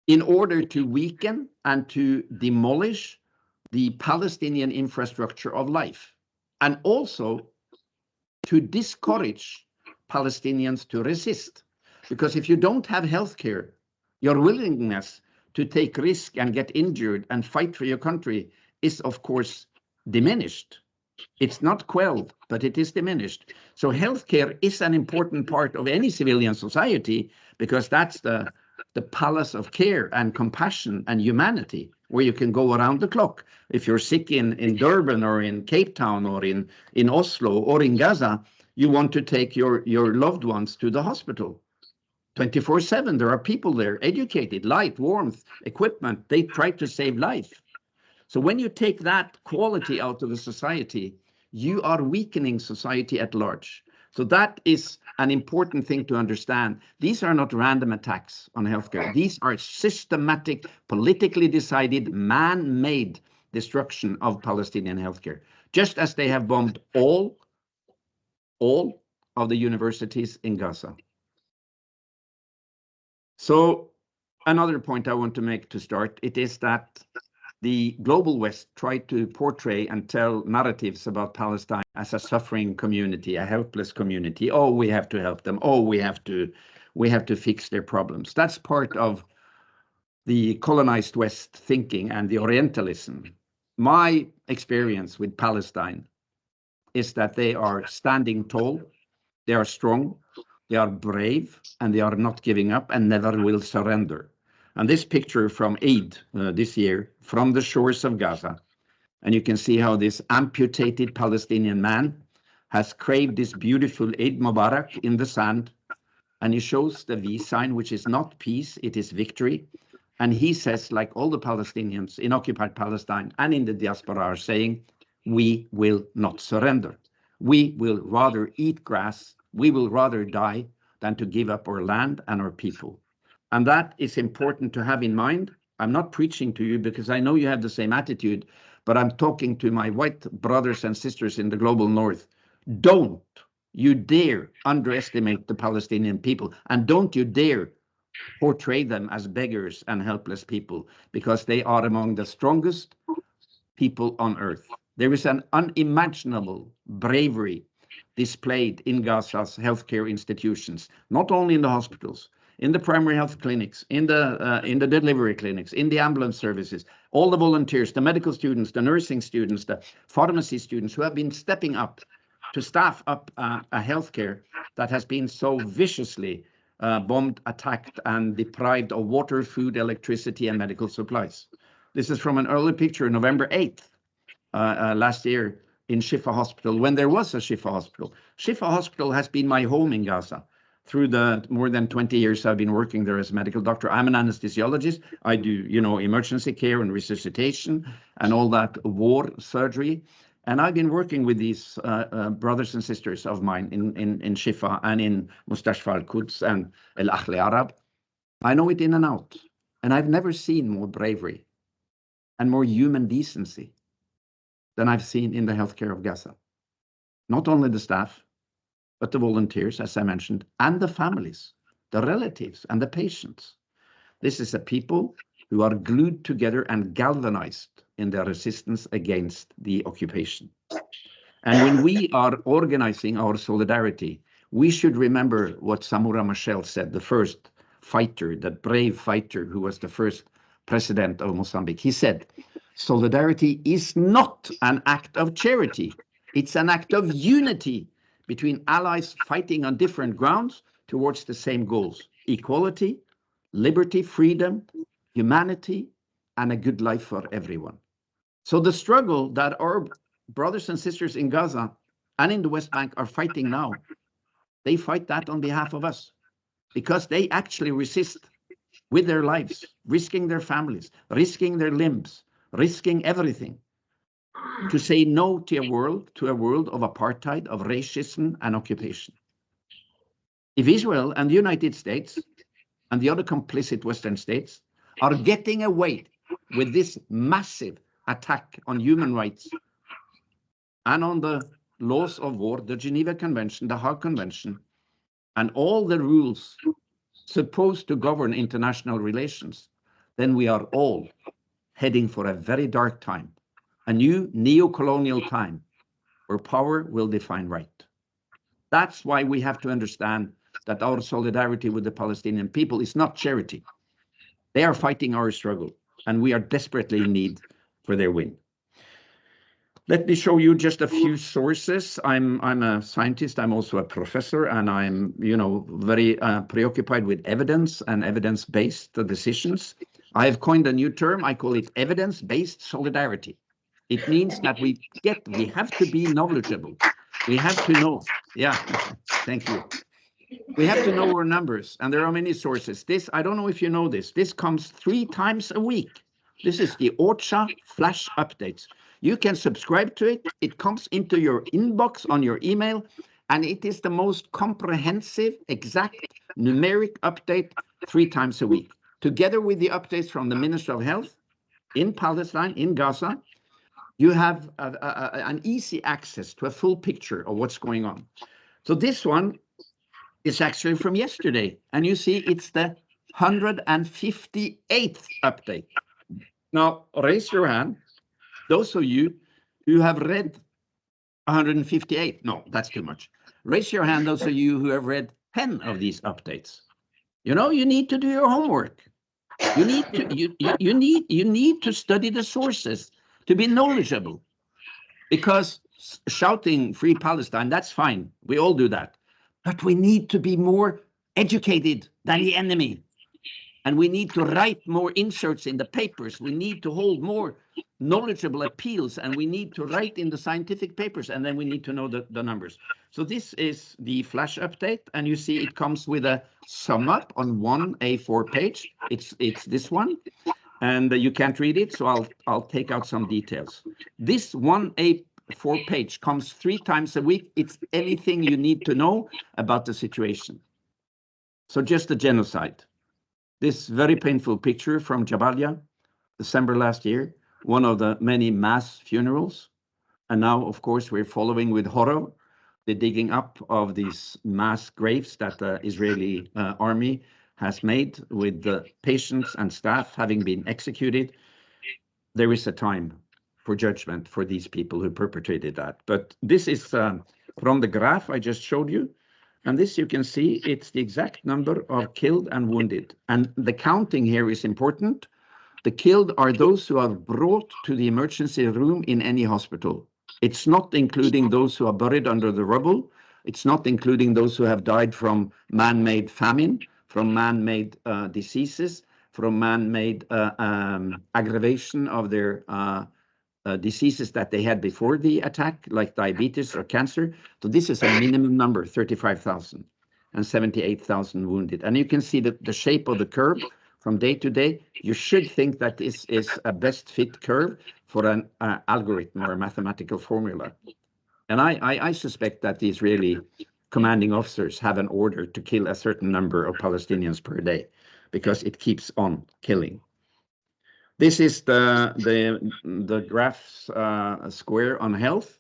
in order to weaken and to demolish the Palestinian infrastructure of life, and also to discourage Palestinians to resist. Because if you don't have healthcare, your willingness to take risk and get injured and fight for your country is, of course, diminished. It's not quelled, but it is diminished. So healthcare is an important part of any civilian society, because that's the palace of care and compassion and humanity, where you can go around the clock. If you're sick in Durban or in Cape Town or in Oslo or in Gaza, you want to take your loved ones to the hospital. 24/7, there are people there, educated, light, warmth, equipment. They try to save life. So when you take that quality out of a society, you are weakening society at large. So that is an important thing to understand. These are not random attacks on healthcare. These are systematic, politically decided, man-made destruction of Palestinian healthcare, just as they have bombed all of the universities in Gaza. So another point I want to make to start, it is that the global West tried to portray and tell narratives about Palestine as a suffering community, a helpless community. Oh, we have to help them. Oh, we have to fix their problems. That's part of the colonized West thinking and the Orientalism. My experience with Palestine is that they are standing tall, they are strong, they are brave, and they are not giving up and never will surrender. And this picture from Eid this year, from the shores of Gaza, and you can see how this amputated Palestinian man has craved this beautiful Eid Mubarak in the sand, and he shows the V sign, which is not peace, it is victory. And he says, like all the Palestinians in occupied Palestine and in the diaspora are saying, we will not surrender. We will rather eat grass, we will rather die than to give up our land and our people. And that is important to have in mind. I'm not preaching to you because I know you have the same attitude, but I'm talking to my white brothers and sisters in the global north. Don't you dare underestimate the Palestinian people, and don't you dare portray them as beggars and helpless people, because they are among the strongest people on earth. There is an unimaginable bravery displayed in Gaza's healthcare institutions, not only in the hospitals, in the primary health clinics, in the delivery clinics, in the ambulance services, all the volunteers, the medical students, the nursing students, the pharmacy students who have been stepping up to staff up a healthcare that has been so viciously bombed, attacked, and deprived of water, food, electricity, and medical supplies. This is from an early picture, November 8th, last year in Shifa Hospital, when there was a Shifa Hospital. Shifa Hospital has been my home in Gaza through the more than 20 years I've been working there as a medical doctor. I'm an anesthesiologist. I do, emergency care and resuscitation and all that war surgery. And I've been working with these brothers and sisters of mine in Shifa and in Mustashfa al-Quds and El Akhli Arab. I know it in and out. And I've never seen more bravery and more human decency than I've seen in the healthcare of Gaza. Not only the staff, but the volunteers, as I mentioned, and the families, the relatives, and the patients. This is a people who are glued together and galvanized in their resistance against the occupation. And when we are organizing our solidarity, we should remember what Samora Machel said, the first fighter, that brave fighter who was the first president of Mozambique. He said, solidarity is not an act of charity. It's an act of unity between allies fighting on different grounds towards the same goals: equality, liberty, freedom, humanity, and a good life for everyone. So the struggle that our brothers and sisters in Gaza and in the West Bank are fighting now, they fight that on behalf of us, because they actually resist with their lives, risking their families, risking their limbs, risking everything, to say no to a world of apartheid, of racism and occupation. If Israel and the United States and the other complicit Western states are getting away with this massive attack on human rights and on the laws of war, the Geneva Convention, the Hague Convention, and all the rules supposed to govern international relations, then we are all heading for a very dark time, a new neo-colonial time where power will define right. That's why we have to understand that our solidarity with the Palestinian people is not charity. They are fighting our struggle, and we are desperately in need for their win. Let me show you just a few sources. I'm a scientist, I'm also a professor, and I'm very preoccupied with evidence and evidence-based decisions. I have coined a new term. I call it evidence-based solidarity. It means that we have to be knowledgeable. We have to know. Yeah, thank you. We have to know our numbers, and there are many sources. This, I don't know if you know this, this comes 3 times a week. This is the OCHA flash updates. You can subscribe to it. It comes into your inbox on your email And it is the most comprehensive, exact numeric update 3 times a week, together with the updates from the Minister of Health in Palestine, in Gaza. You have an easy access to a full picture of what's going on. So this one is actually from yesterday, and you see it's the 158th update. Now, raise your hand, those of you who have read 158. No, that's too much. Raise your hand, those of you who have read 10 of these updates. You know, you need to do your homework. You need to you need to study the sources to be knowledgeable. Because shouting free Palestine, that's fine. We all do that. But we need to be more educated than the enemy. And we need to write more inserts in the papers. We need to hold more knowledgeable appeals, and we need to write in the scientific papers, and then we need to know the numbers. So this is the flash update, and you see it comes with a sum up on one A4 page. It's this one, and you can't read it, so I'll take out some details. This one A4 page comes 3 times a week. It's anything you need to know about the situation. So just the genocide. This very painful picture from Jabalia, December last year, one of the many mass funerals. And now, of course, we're following with horror the digging up of these mass graves that the Israeli army has made, with the patients and staff having been executed. There is a time for judgment for these people who perpetrated that. But this is from the graph I just showed you. And this you can see, it's the exact number of killed and wounded. And the counting here is important. The killed are those who are brought to the emergency room in any hospital. It's not including those who are buried under the rubble. It's not including those who have died from man-made famine, from man-made diseases, from man-made aggravation of their diseases that they had before the attack, like diabetes or cancer. So this is a minimum number, 35,000 and 78,000 wounded. And you can see the shape of the curve from day to day. You should think that this is a best fit curve for an algorithm or a mathematical formula. And I suspect that the Israeli commanding officers have an order to kill a certain number of Palestinians per day, because it keeps on killing. This is the graphs square on health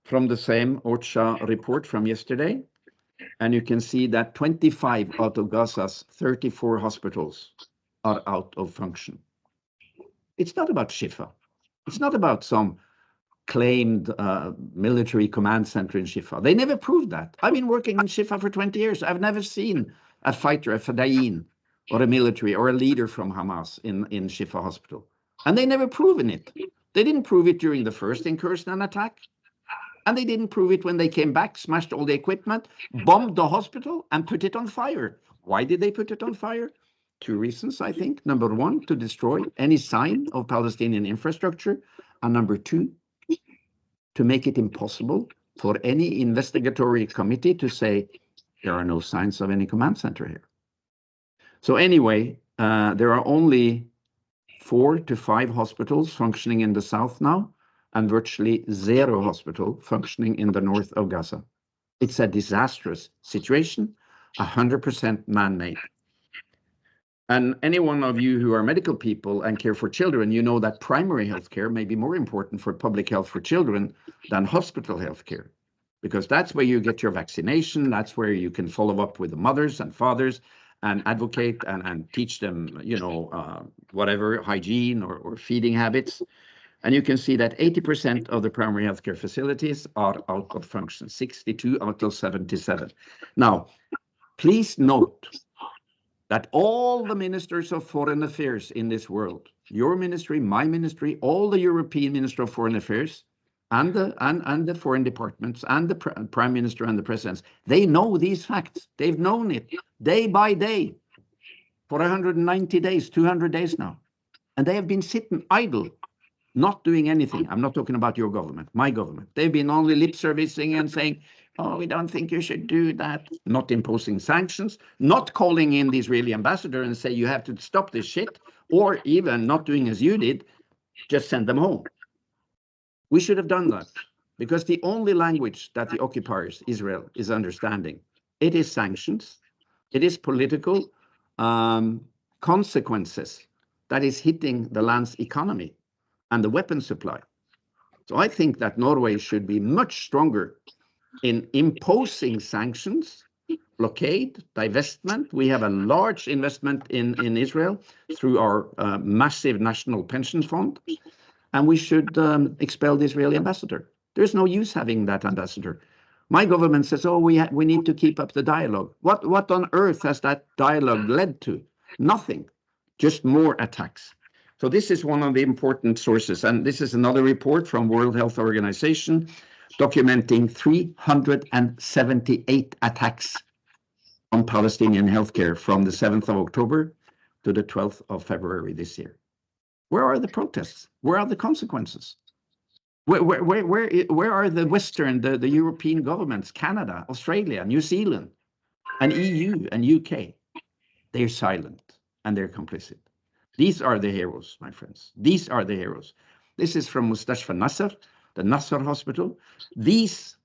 from the same OCHA report from yesterday. And you can see that 25 out of Gaza's 34 hospitals are out of function. It's not about Shifa. It's not about some claimed military command center in Shifa. They never proved that. I've been working in Shifa for 20 years. I've never seen a fighter, a Fadayin, or a military or a leader from Hamas in Shifa hospital. And they never proven it. They didn't prove it during the first incursion attack. And they didn't prove it when they came back, smashed all the equipment, bombed the hospital, and put it on fire. Why did they put it on fire? 2 reasons, I think. Number 1, to destroy any sign of Palestinian infrastructure. And number 2, to make it impossible for any investigatory committee to say, there are no signs of any command center here. So anyway, there are only 4 to 5 hospitals functioning in the south now, and virtually 0 hospital functioning in the north of Gaza. It's a disastrous situation, 100% man-made. And any one of you who are medical people and care for children, you know that primary health care may be more important for public health for children than hospital health care, because that's where you get your vaccination, that's where you can follow up with the mothers and fathers and advocate and teach them, you know, whatever, hygiene or feeding habits. And you can see that 80% of the primary healthcare facilities are out of function, 62 out of 77. Now, please note that all the ministers of foreign affairs in this world, your ministry, my ministry, all the European Minister of Foreign Affairs, and the foreign departments, and the prime minister and the presidents, they know these facts. They've known it day by day for 190 days, 200 days now. And they have been sitting idle, not doing anything. I'm not talking about your government, my government. They've been only lip servicing and saying, oh, we don't think you should do that. Not imposing sanctions, not calling in the Israeli ambassador and say, you have to stop this shit, or even not doing as you did, just send them home. We should have done that. because the only language that the occupiers, Israel, is understanding, it is sanctions, it is political consequences that is hitting the land's economy and the weapon supply. So I think that Norway should be much stronger in imposing sanctions, blockade, divestment. We have a large investment in Israel through our massive national pension fund, and we should expel the Israeli ambassador. There's no use having that ambassador. My government says, oh, we need to keep up the dialogue. What on earth has that dialogue led to? Nothing, just more attacks. So this is one of the important sources, and this is another report from World Health Organization documenting 378 attacks on Palestinian healthcare from the 7th of October to the 12th of February this year. Where are the protests? Where are the consequences? Where are the Western, the European governments, Canada, Australia, New Zealand, and EU and UK? They're silent and they're complicit. These are the heroes, my friends. These are the heroes. This is from Mustashfa Nasser, the Nasser Hospital. These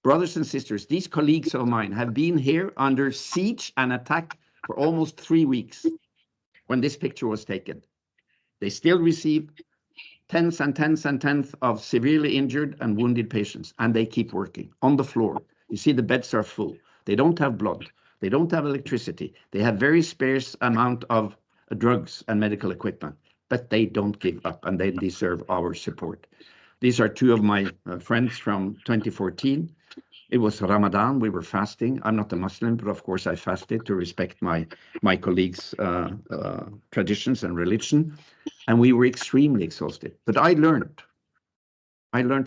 brothers and sisters, these colleagues of mine have been here under siege and attack for almost 3 weeks when this picture was taken. They still receive tens and tens and tens of severely injured and wounded patients, and they keep working on the floor. You see, the beds are full. They don't have blood. They don't have electricity. They have very sparse amount of drugs and medical equipment, but they don't give up, and they deserve our support. These are two of my friends from 2014. It was Ramadan. We were fasting. I'm not a Muslim, but of course I fasted to respect my colleagues' traditions and religion. And we were extremely exhausted. But I learned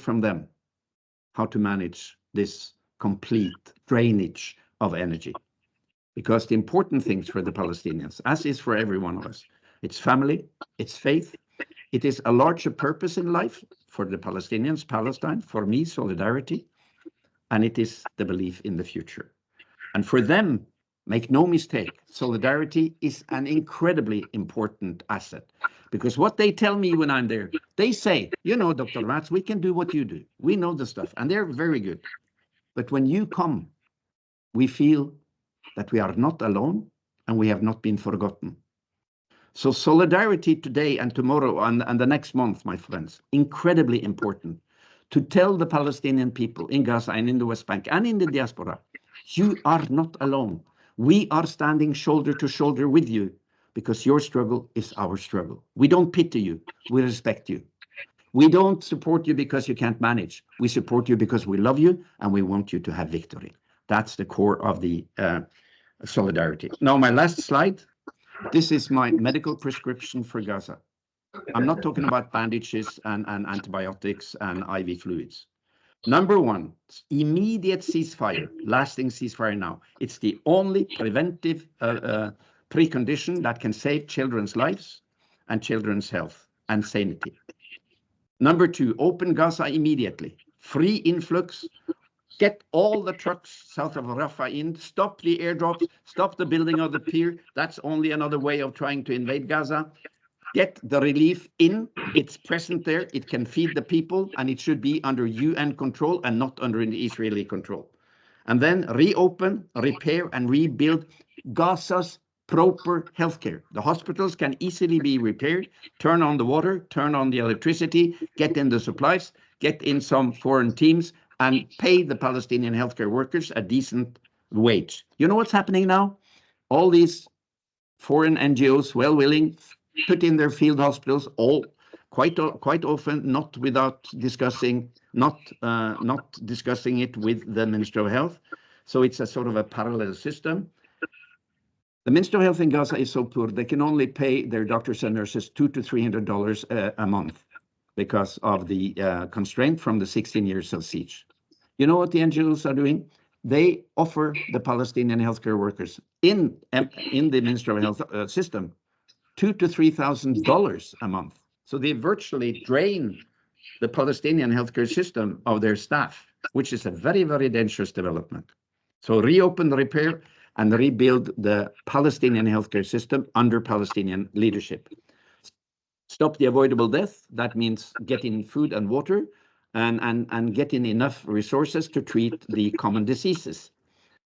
from them how to manage this complete drainage of energy. Because the important things for the Palestinians, as is for every one of us, it's family, it's faith, it is a larger purpose in life for the Palestinians, Palestine, for me, solidarity, and it is the belief in the future. And for them, make no mistake, solidarity is an incredibly important asset. Because what they tell me when I'm there, they say, you know, Dr. Mats, we can do what you do. We know the stuff, and they're very good. But when you come, we feel that we are not alone and we have not been forgotten. So solidarity today and tomorrow and the next month, my friends, incredibly important to tell the Palestinian people in Gaza and in the West Bank and in the diaspora, you are not alone. We are standing shoulder to shoulder with you because your struggle is our struggle. We don't pity you, we respect you. We don't support you because you can't manage. We support you because we love you and we want you to have victory. That's the core of the solidarity. Now, my last slide. This is my medical prescription for Gaza. I'm not talking about bandages and antibiotics and IV fluids. Number one, immediate ceasefire, lasting ceasefire now. It's the only preventive precondition that can save children's lives and children's health and sanity. Number two, open Gaza immediately. Free influx. Get all the trucks south of Rafah in, stop the airdrops, stop the building of the pier. That's only another way of trying to invade Gaza. Get the relief in, it's present there, it can feed the people, and it should be under UN control and not under Israeli control. And then reopen, repair, and rebuild Gaza's proper healthcare. The hospitals can easily be repaired, turn on the water, turn on the electricity, get in the supplies, get in some foreign teams, and pay the Palestinian healthcare workers a decent wage. You know what's happening now? All these foreign NGOs, well willing, put in their field hospitals, all quite often not without discussing, not discussing it with the Ministry of Health. So it's a sort of a parallel system. The Ministry of Health in Gaza is so poor, they can only pay their doctors and nurses $200 to $300 a month because of the constraint from the 16 years of siege. You know what the NGOs are doing? They offer the Palestinian healthcare workers in the Ministry of Health system $2,000 to $3,000 a month. So they virtually drain the Palestinian healthcare system of their staff, which is a very, very dangerous development. So reopen, repair, and rebuild the Palestinian healthcare system under Palestinian leadership. Stop the avoidable death. That means getting food and water and getting enough resources to treat the common diseases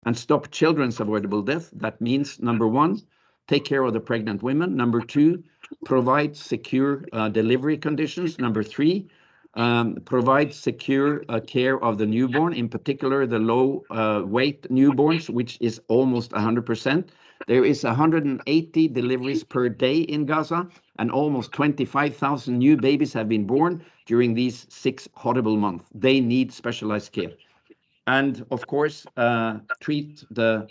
and stop children's avoidable death. That means, number one, take care of the pregnant women. Number two, provide secure delivery conditions. Number three, provide secure care of the newborn, in particular the low weight newborns, which is almost 100%. There is 180 deliveries per day in Gaza, and almost 25,000 new babies have been born during these 6 horrible months. They need specialized care. And of course, treat the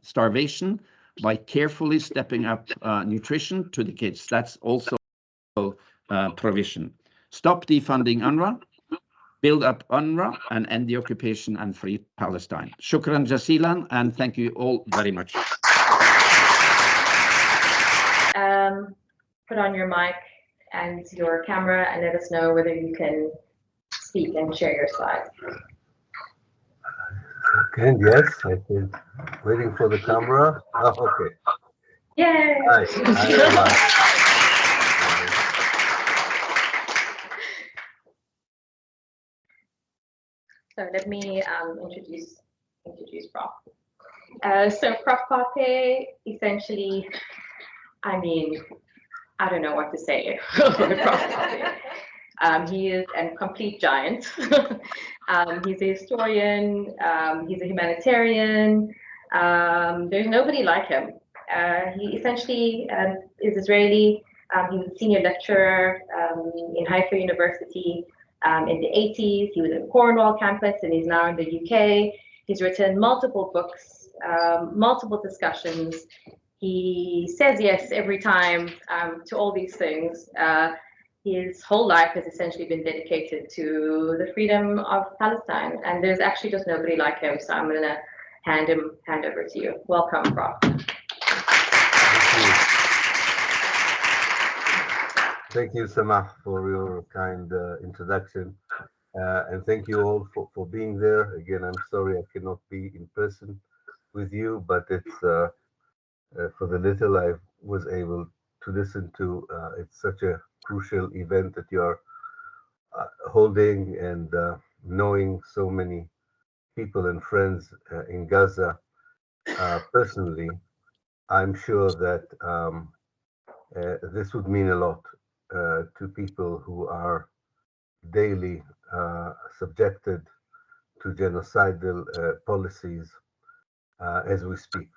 starvation by carefully stepping up nutrition to the kids. That's also provision. Stop defunding UNRWA, build up UNRWA, and end the occupation and free Palestine. Shukran jazilan, and thank you all very much. Put on your mic and your camera and let us know whether you can speak and share your slides. Okay, yes, I think waiting for the camera. Oh, okay. Yay! Nice. So let me introduce Prof. So Prof Pappe, essentially, I mean, I don't know what to say. He is a complete giant. He's a historian, he's a humanitarian. There's nobody like him. He essentially is Israeli. He was a senior lecturer in Haifa University in the 80s. He was in Cornwall campus and he's now in the UK. He's written multiple books, multiple discussions. He says yes every time to all these things. His whole life has essentially been dedicated to the freedom of Palestine, and there's actually just nobody like him. So I'm going to hand over to you. Welcome, Prof. Thank you, Samah, for your kind introduction. And thank you all for being there. Again, I'm sorry I cannot be in person with you, but it's for the little I was able to listen to. It's such a crucial event that you are holding, and knowing so many people and friends in Gaza personally, I'm sure that this would mean a lot to people who are daily subjected to genocidal policies as we speak.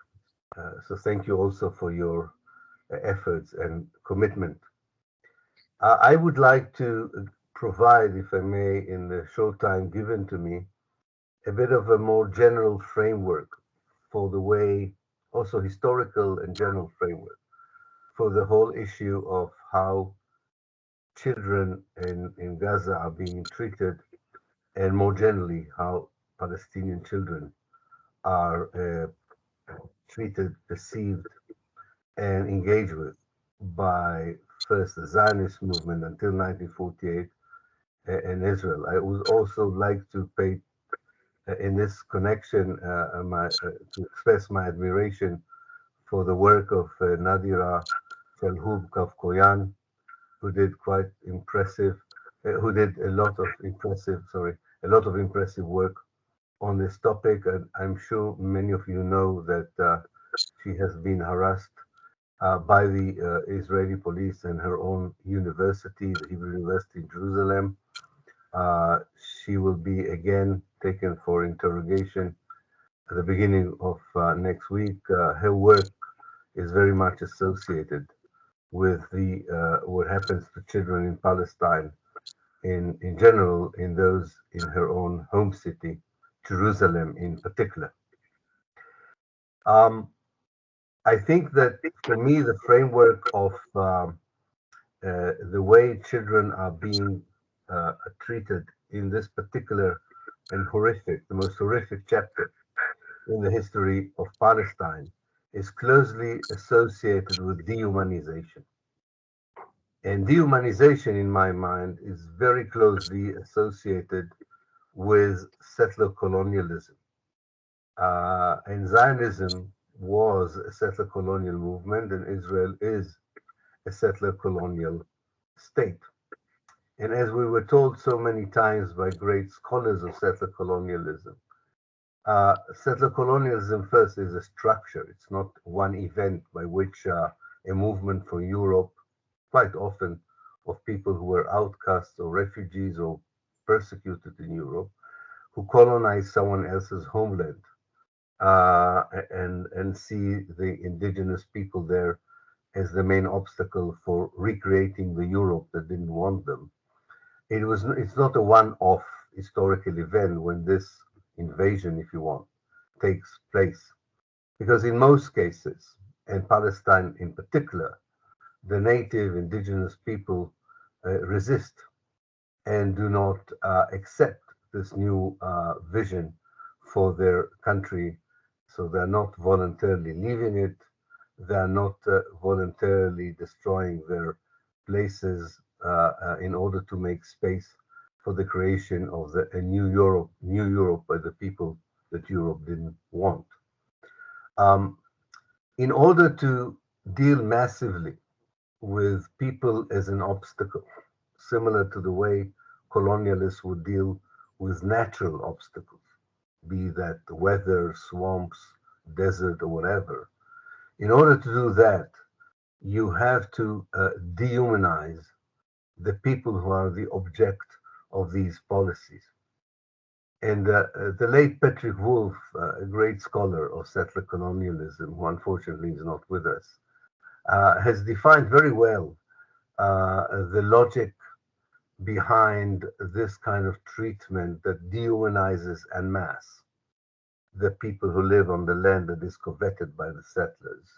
So thank you also for your efforts and commitment. I would like to provide, if I may, in the short time given to me, a bit of a more general framework for the way, also historical and general framework, for the whole issue of how children in Gaza are being treated, and more generally, how Palestinian children are treated, perceived, and engaged with by first the Zionist movement until 1948 in Israel. I would also like to pay in this connection to express my admiration for the work of Nadira Shalhoub Kafkoyan, who did quite impressive, who did a lot of impressive work on this topic. And I'm sure many of you know that she has been harassed by the Israeli police and her own university, the Hebrew University in Jerusalem. She will be again taken for interrogation at the beginning of next week. Her work is very much associated with the what happens to children in Palestine in general, in those in her own home city, Jerusalem in particular. I think that for me, the framework of the way children are being treated in this particular and the most horrific chapter in the history of Palestine is closely associated with dehumanization. And dehumanization, in my mind, is very closely associated with settler colonialism. And Zionism was a settler colonial movement, and Israel is a settler colonial state. And as we were told so many times by great scholars of settler colonialism, settler colonialism first is a structure. It's not one event by which a movement from Europe, quite often of people who were outcasts or refugees or persecuted in Europe, who colonized someone else's homeland and see the indigenous people there as the main obstacle for recreating the Europe that didn't want them. It's not a one-off historical event when this invasion, if you want, takes place. Because in most cases, and Palestine in particular, the native indigenous people resist and do not accept this new vision for their country. So they're not voluntarily leaving it. They're not voluntarily destroying their places in order to make space for the creation of a new Europe by the people that Europe didn't want. In order to deal massively with people as an obstacle, similar to the way colonialists would deal with natural obstacles, be that weather, swamps, desert, or whatever. In order to do that, you have to dehumanize the people who are the object of these policies. And the late Patrick Wolf, a great scholar of settler colonialism, who unfortunately is not with us, has defined very well the logic behind this kind of treatment that dehumanizes en masse the people who live on the land that is coveted by the settlers.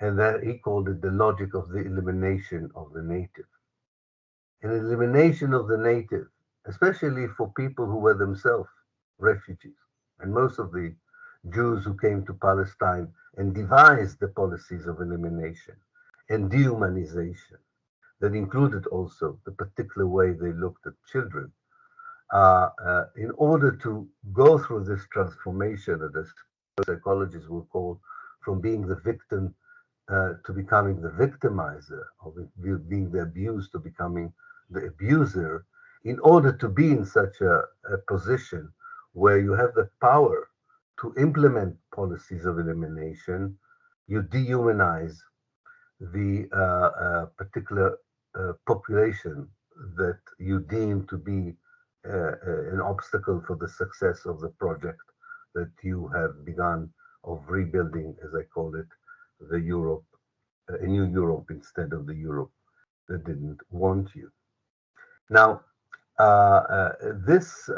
And that he called it the logic of the elimination of the native. An elimination of the native, especially for people who were themselves refugees. And most of the Jews who came to Palestine and devised the policies of elimination and dehumanization that included also the particular way they looked at children. In order to go through this transformation that as psychologists will call from being the victim to becoming the victimizer, or being the abused to becoming the abuser, in order to be in such a position where you have the power to implement policies of elimination, you dehumanize the particular population that you deem to be an obstacle for the success of the project that you have begun of rebuilding, as I call it, the Europe, a new Europe instead of the Europe that didn't want you. Now, this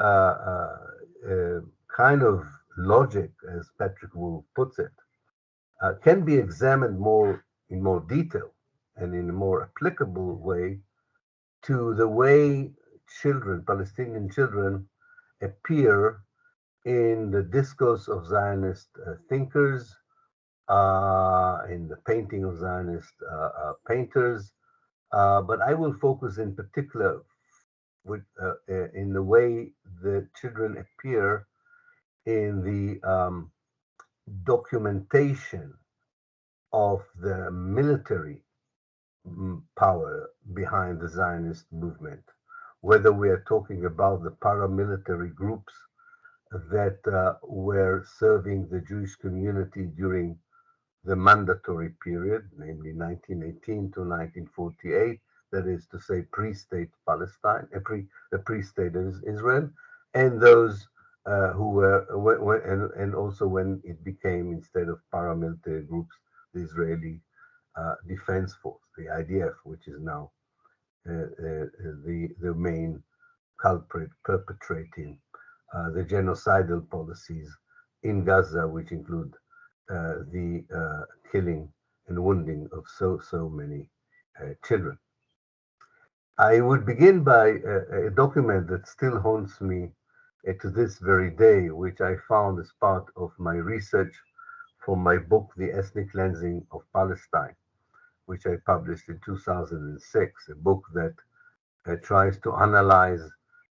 kind of logic, as Patrick Wolf puts it, can be examined in more detail and in a more applicable way to the way children, Palestinian children, appear in the discourse of Zionist thinkers, in the painting of Zionist painters, but I will focus in particular in the way the children appear in the documentation of the military power behind the Zionist movement, whether we are talking about the paramilitary groups that were serving the Jewish community during the mandatory period, namely 1918 to 1948, that is to say pre-state Palestine, pre-state Israel, and those who were, and also when it became, instead of paramilitary groups, the Israeli Defense Force, the IDF, which is now the main culprit perpetrating the genocidal policies in Gaza, which include the killing and wounding of so many children. I would begin by a document that still haunts me to this very day, which I found as part of my research for my book, The Ethnic Cleansing of Palestine, which I published in 2006, a book that tries to analyze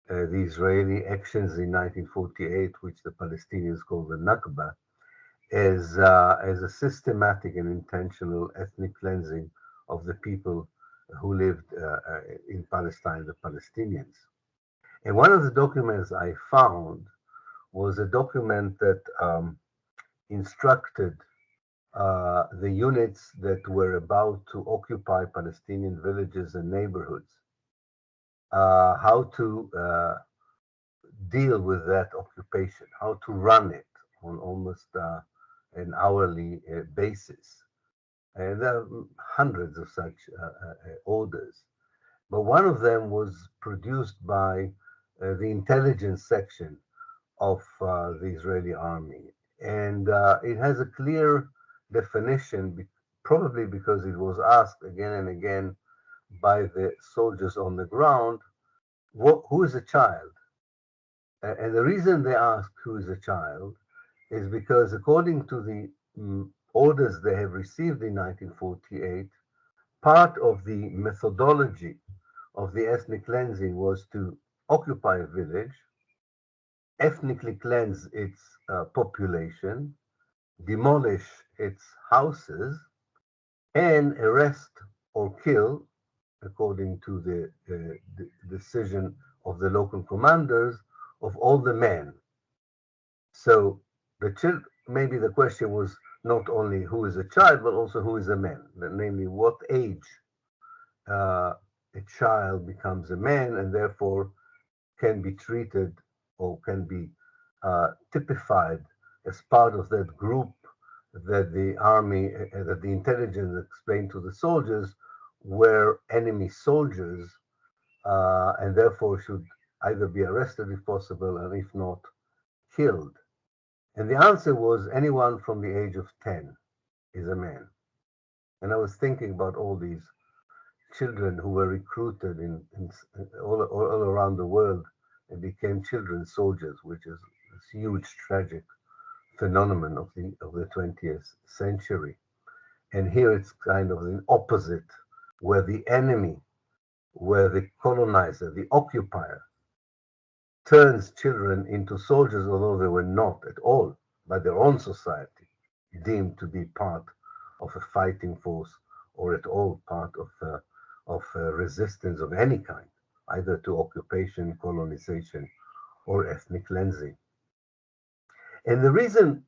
the Israeli actions in 1948, which the Palestinians call the Nakba, as a systematic and intentional ethnic cleansing of the people who lived in Palestine, the Palestinians. And one of the documents I found was a document that instructed the units that were about to occupy Palestinian villages and neighborhoods how to deal with that occupation, how to run it on almost an hourly basis. And there are hundreds of such orders. But one of them was produced by the intelligence section of the Israeli army. And it has a clear definition, probably because it was asked again and again by the soldiers on the ground, who is a child? And the reason they ask who is a child is because according to the orders they have received in 1948, part of the methodology of the ethnic cleansing was to occupy a village, ethnically cleanse its population, demolish its houses, and arrest or kill, according to the decision of the local commanders, of all the men. So maybe the question was not only who is a child, but also who is a man, namely what age a child becomes a man and therefore can be treated or can be typified as part of that group that the army, that the intelligence explained to the soldiers were enemy soldiers and therefore should either be arrested if possible and if not, killed. And the answer was anyone from the age of 10 is a man. And I was thinking about all these children who were recruited all around the world and became children's soldiers, which is this huge tragic phenomenon of the 20th century. And here it's kind of the opposite, where the enemy, where the colonizer, the occupier, turns children into soldiers, although they were not at all by their own society deemed to be part of a fighting force or at all part of resistance of any kind, either to occupation, colonization, or ethnic cleansing. And the reason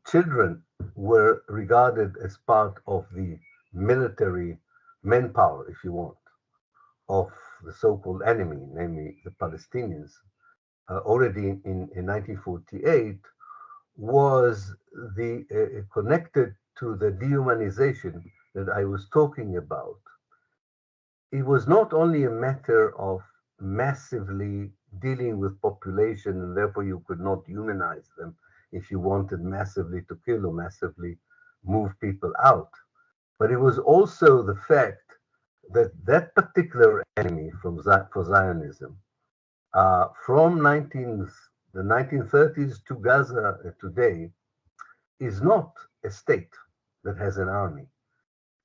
children were regarded as part of the military manpower, if you want, of the so-called enemy, namely the Palestinians, already in 1948, was connected to the dehumanization that I was talking about. It was not only a matter of massively dealing with population, and therefore you could not humanize them if you wanted massively to kill or massively move people out. But it was also the fact that that particular enemy for Zionism, from the 1930s to Gaza today, is not a state that has an army.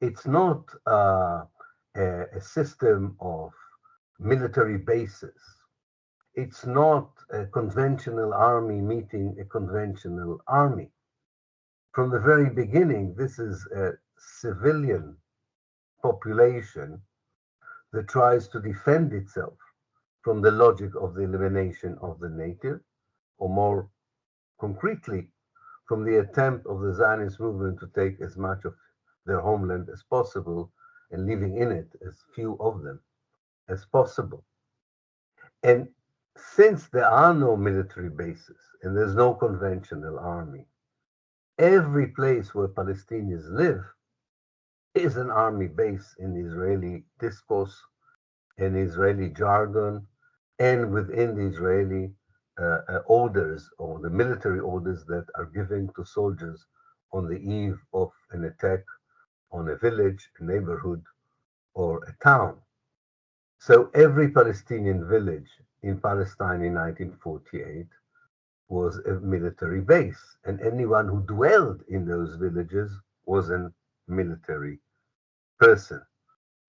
It's not a system of military bases. It's not a conventional army meeting a conventional army. From the very beginning, this is a civilian population that tries to defend itself from the logic of the elimination of the native, or more concretely, from the attempt of the Zionist movement to take as much of their homeland as possible and living in it as few of them as possible. And since there are no military bases and there's no conventional army, every place where Palestinians live is an army base in Israeli discourse, in Israeli jargon, and within the Israeli orders or the military orders that are given to soldiers on the eve of an attack on a village, a neighborhood, or a town. So every Palestinian village in Palestine in 1948 was a military base, and anyone who dwelled in those villages was a military person.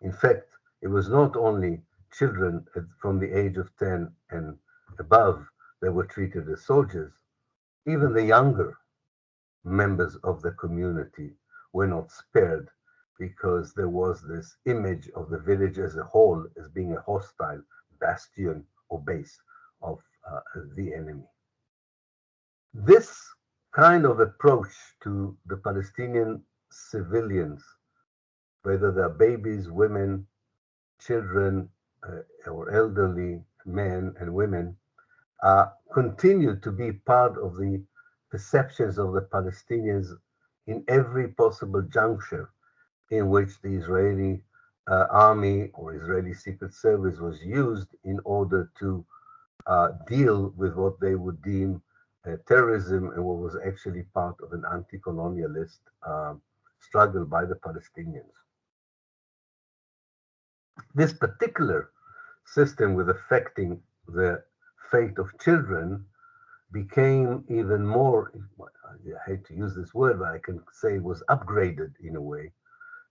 In fact, it was not only children from the age of 10 and above that were treated as soldiers, even the younger members of the community were not spared because there was this image of the village as a whole as being a hostile bastion or base of the enemy. This kind of approach to the Palestinian civilians, whether they're babies, women, children, or elderly men and women, continue to be part of the perceptions of the Palestinians in every possible juncture in which the Israeli army or Israeli Secret Service was used in order to deal with what they would deem terrorism and what was actually part of an anti-colonialist struggle by the Palestinians. This particular system with affecting the fate of children became even more, I hate to use this word, but I can say it was upgraded in a way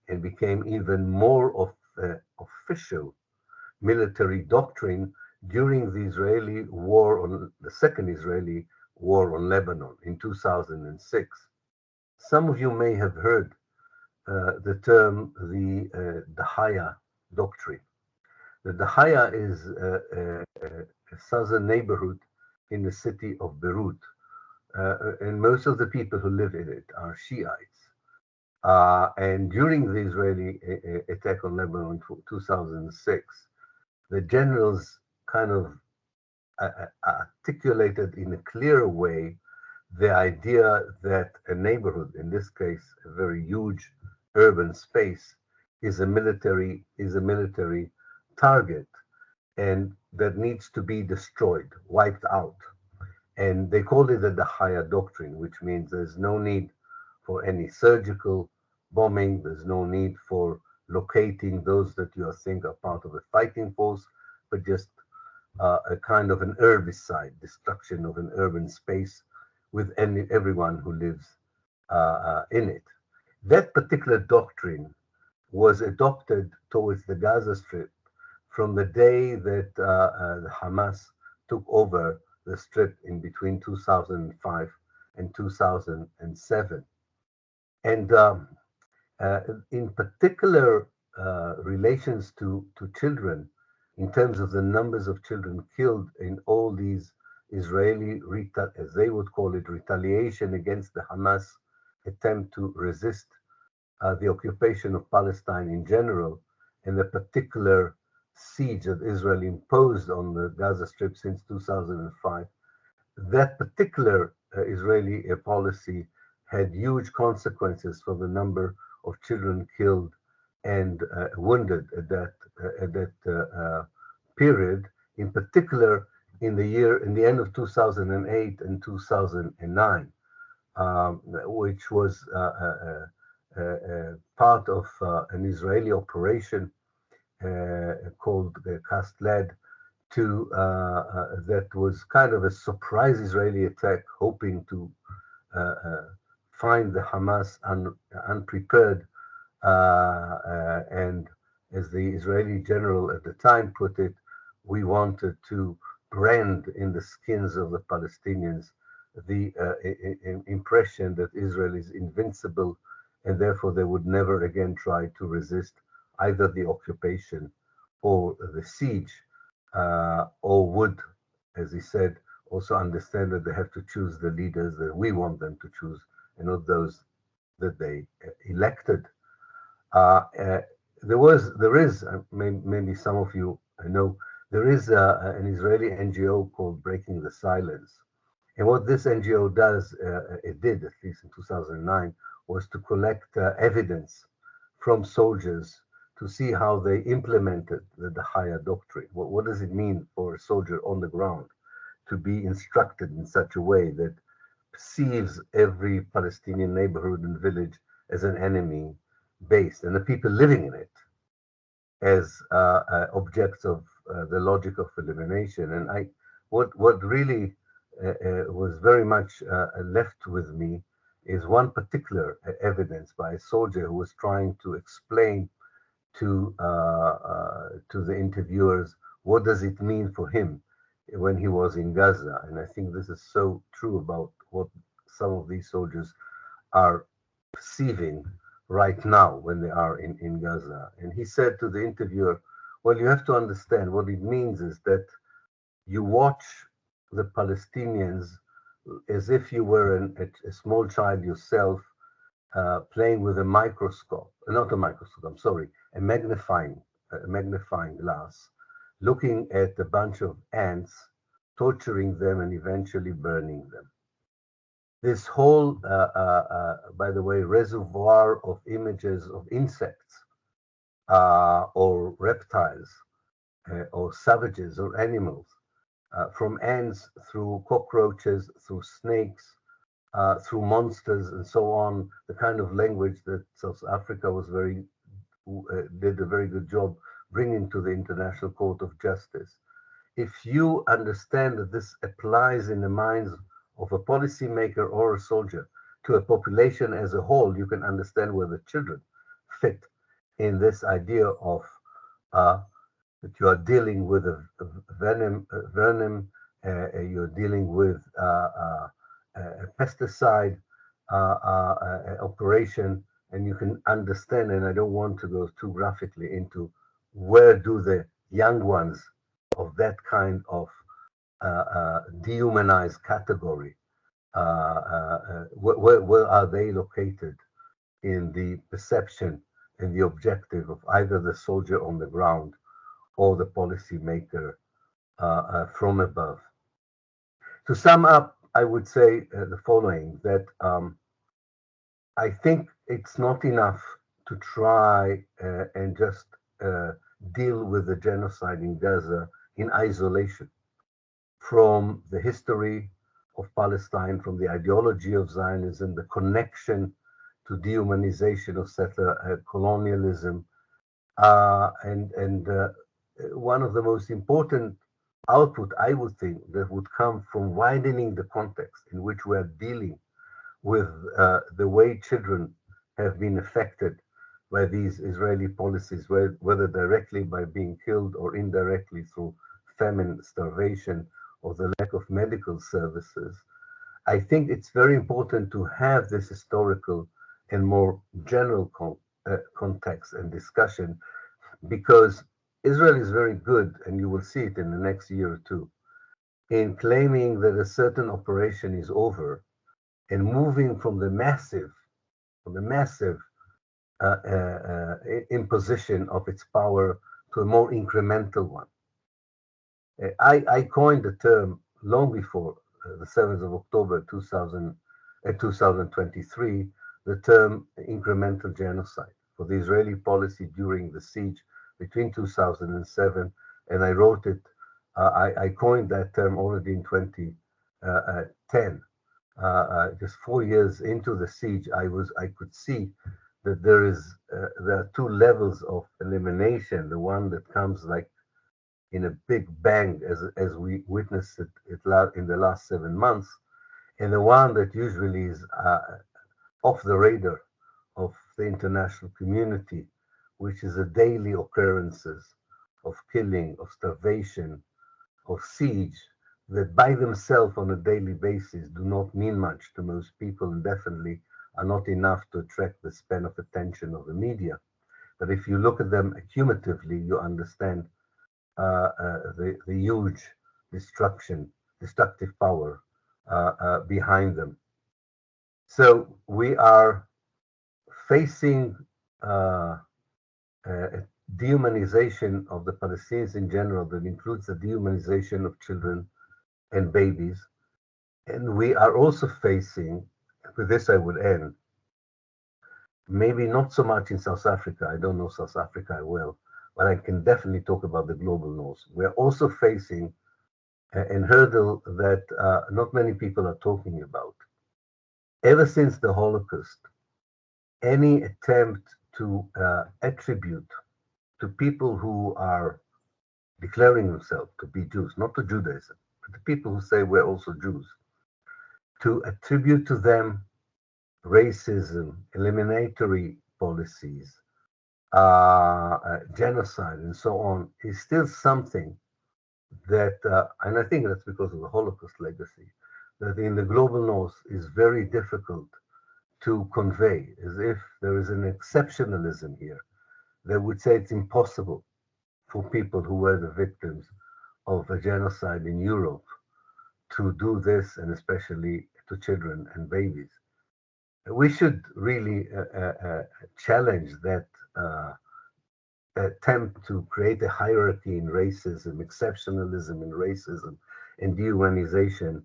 and became even more of official military doctrine during the Israeli war on the second Israeli war on Lebanon in 2006. Some of you may have heard the term the Dahaya doctrine. The Dahaya is a southern neighborhood in the city of Beirut, and most of the people who live in it are Shiites. And during the Israeli attack on Lebanon in 2006, the generals kind of articulated in a clear way the idea that a neighborhood, in this case, a very huge urban space, is a military target, and that needs to be destroyed, wiped out. And they called it the Dahaya doctrine, which means there's no need for any surgical bombing, there's no need for locating those that you think are part of a fighting force, but just a kind of an herbicide, destruction of an urban space with everyone who lives in it. That particular doctrine was adopted towards the Gaza Strip from the day that the Hamas took over the Strip in between 2005 and 2007. And in particular, relations to children, in terms of the numbers of children killed in all these Israeli, as they would call it, retaliation against the Hamas attempt to resist the occupation of Palestine in general, and the particular siege that Israel imposed on the Gaza Strip since 2005. That particular Israeli policy had huge consequences for the number of children killed and wounded at that period, in particular in the end of 2008 and 2009, which was part of an Israeli operation called Kastled, that was kind of a surprise Israeli attack, hoping to find the Hamas unprepared, and as the Israeli general at the time put it, we wanted to brand in the skins of the Palestinians the impression that Israel is invincible, and therefore they would never again try to resist either the occupation or the siege, or would, as he said, also understand that they have to choose the leaders that we want them to choose and not those that they elected. There is, maybe some of you know, there is an Israeli NGO called Breaking the Silence. And what this NGO does, it did at least in 2009, was to collect evidence from soldiers to see how they implemented the Dahaya doctrine. What does it mean for a soldier on the ground to be instructed in such a way that perceives every Palestinian neighborhood and village as an enemy base, and the people living in it as objects of the logic of elimination? And what really was very much left with me is one particular evidence by a soldier who was trying to explain to the interviewers what does it mean for him when he was in Gaza. And I think this is so true about what some of these soldiers are perceiving right now when they are in Gaza. And he said to the interviewer, well, you have to understand what it means is that you watch the Palestinians as if you were a small child yourself, playing with a microscope, not a microscope, I'm sorry, a magnifying glass, looking at a bunch of ants, torturing them and eventually burning them. This whole, by the way, reservoir of images of insects or reptiles or savages or animals, from ants through cockroaches, through snakes, through monsters and so on, the kind of language that South Africa was did a very good job bringing to the International Court of Justice. If you understand that this applies in the minds of a policymaker or a soldier to a population as a whole, you can understand where the children fit in this idea of that you are dealing with a venom, you're dealing with a pesticide operation, and you can understand, and I don't want to go too graphically into where do the young ones of that kind of dehumanized category, where are they located in the perception and the objective of either the soldier on the ground or the policymaker from above. To sum up, I would say the following, that I think it's not enough to try and just deal with the genocide in Gaza in isolation from the history of Palestine, from the ideology of Zionism, the connection to dehumanization of settler colonialism, and one of the most important output, I would think, that would come from widening the context in which we are dealing with the way children have been affected by these Israeli policies, whether directly by being killed or indirectly through famine, starvation, or the lack of medical services. I think it's very important to have this historical and more general context and discussion, because Israel is very good, and you will see it in the next year or two, in claiming that a certain operation is over and moving from the massive imposition of its power to a more incremental one. I coined the term long before the 7th of October 2023, the term incremental genocide for the Israeli policy during the siege between 2007, and I wrote it, I coined that term already in 2010. Just 4 years into the siege, I could see that there are two levels of elimination. The one that comes like in a big bang, as we witnessed it in the last 7 months, and the one that usually is off the radar of the international community, which is the daily occurrences of killing, of starvation, of siege, that by themselves on a daily basis do not mean much to most people, and definitely are not enough to attract the span of attention of the media. But if you look at them cumulatively, you understand the huge destructive power behind them. So we are facing a dehumanization of the Palestinians in general that includes the dehumanization of children and babies. And we are also facing, with this I would end, maybe not so much in South Africa, I don't know South Africa well, but I can definitely talk about the global north. We're also facing a hurdle that not many people are talking about. Ever since the Holocaust, any attempt to attribute to people who are declaring themselves to be Jews, not to Judaism, but the people who say we're also Jews, to attribute to them racism, eliminatory policies, genocide, and so on, is still something that, and I think that's because of the Holocaust legacy, that in the global north is very difficult to convey, as if there is an exceptionalism here that would say it's impossible for people who were the victims of a genocide in Europe to do this, and especially to children and babies. We should really challenge that attempt to create a hierarchy in racism, exceptionalism in racism, and dehumanization.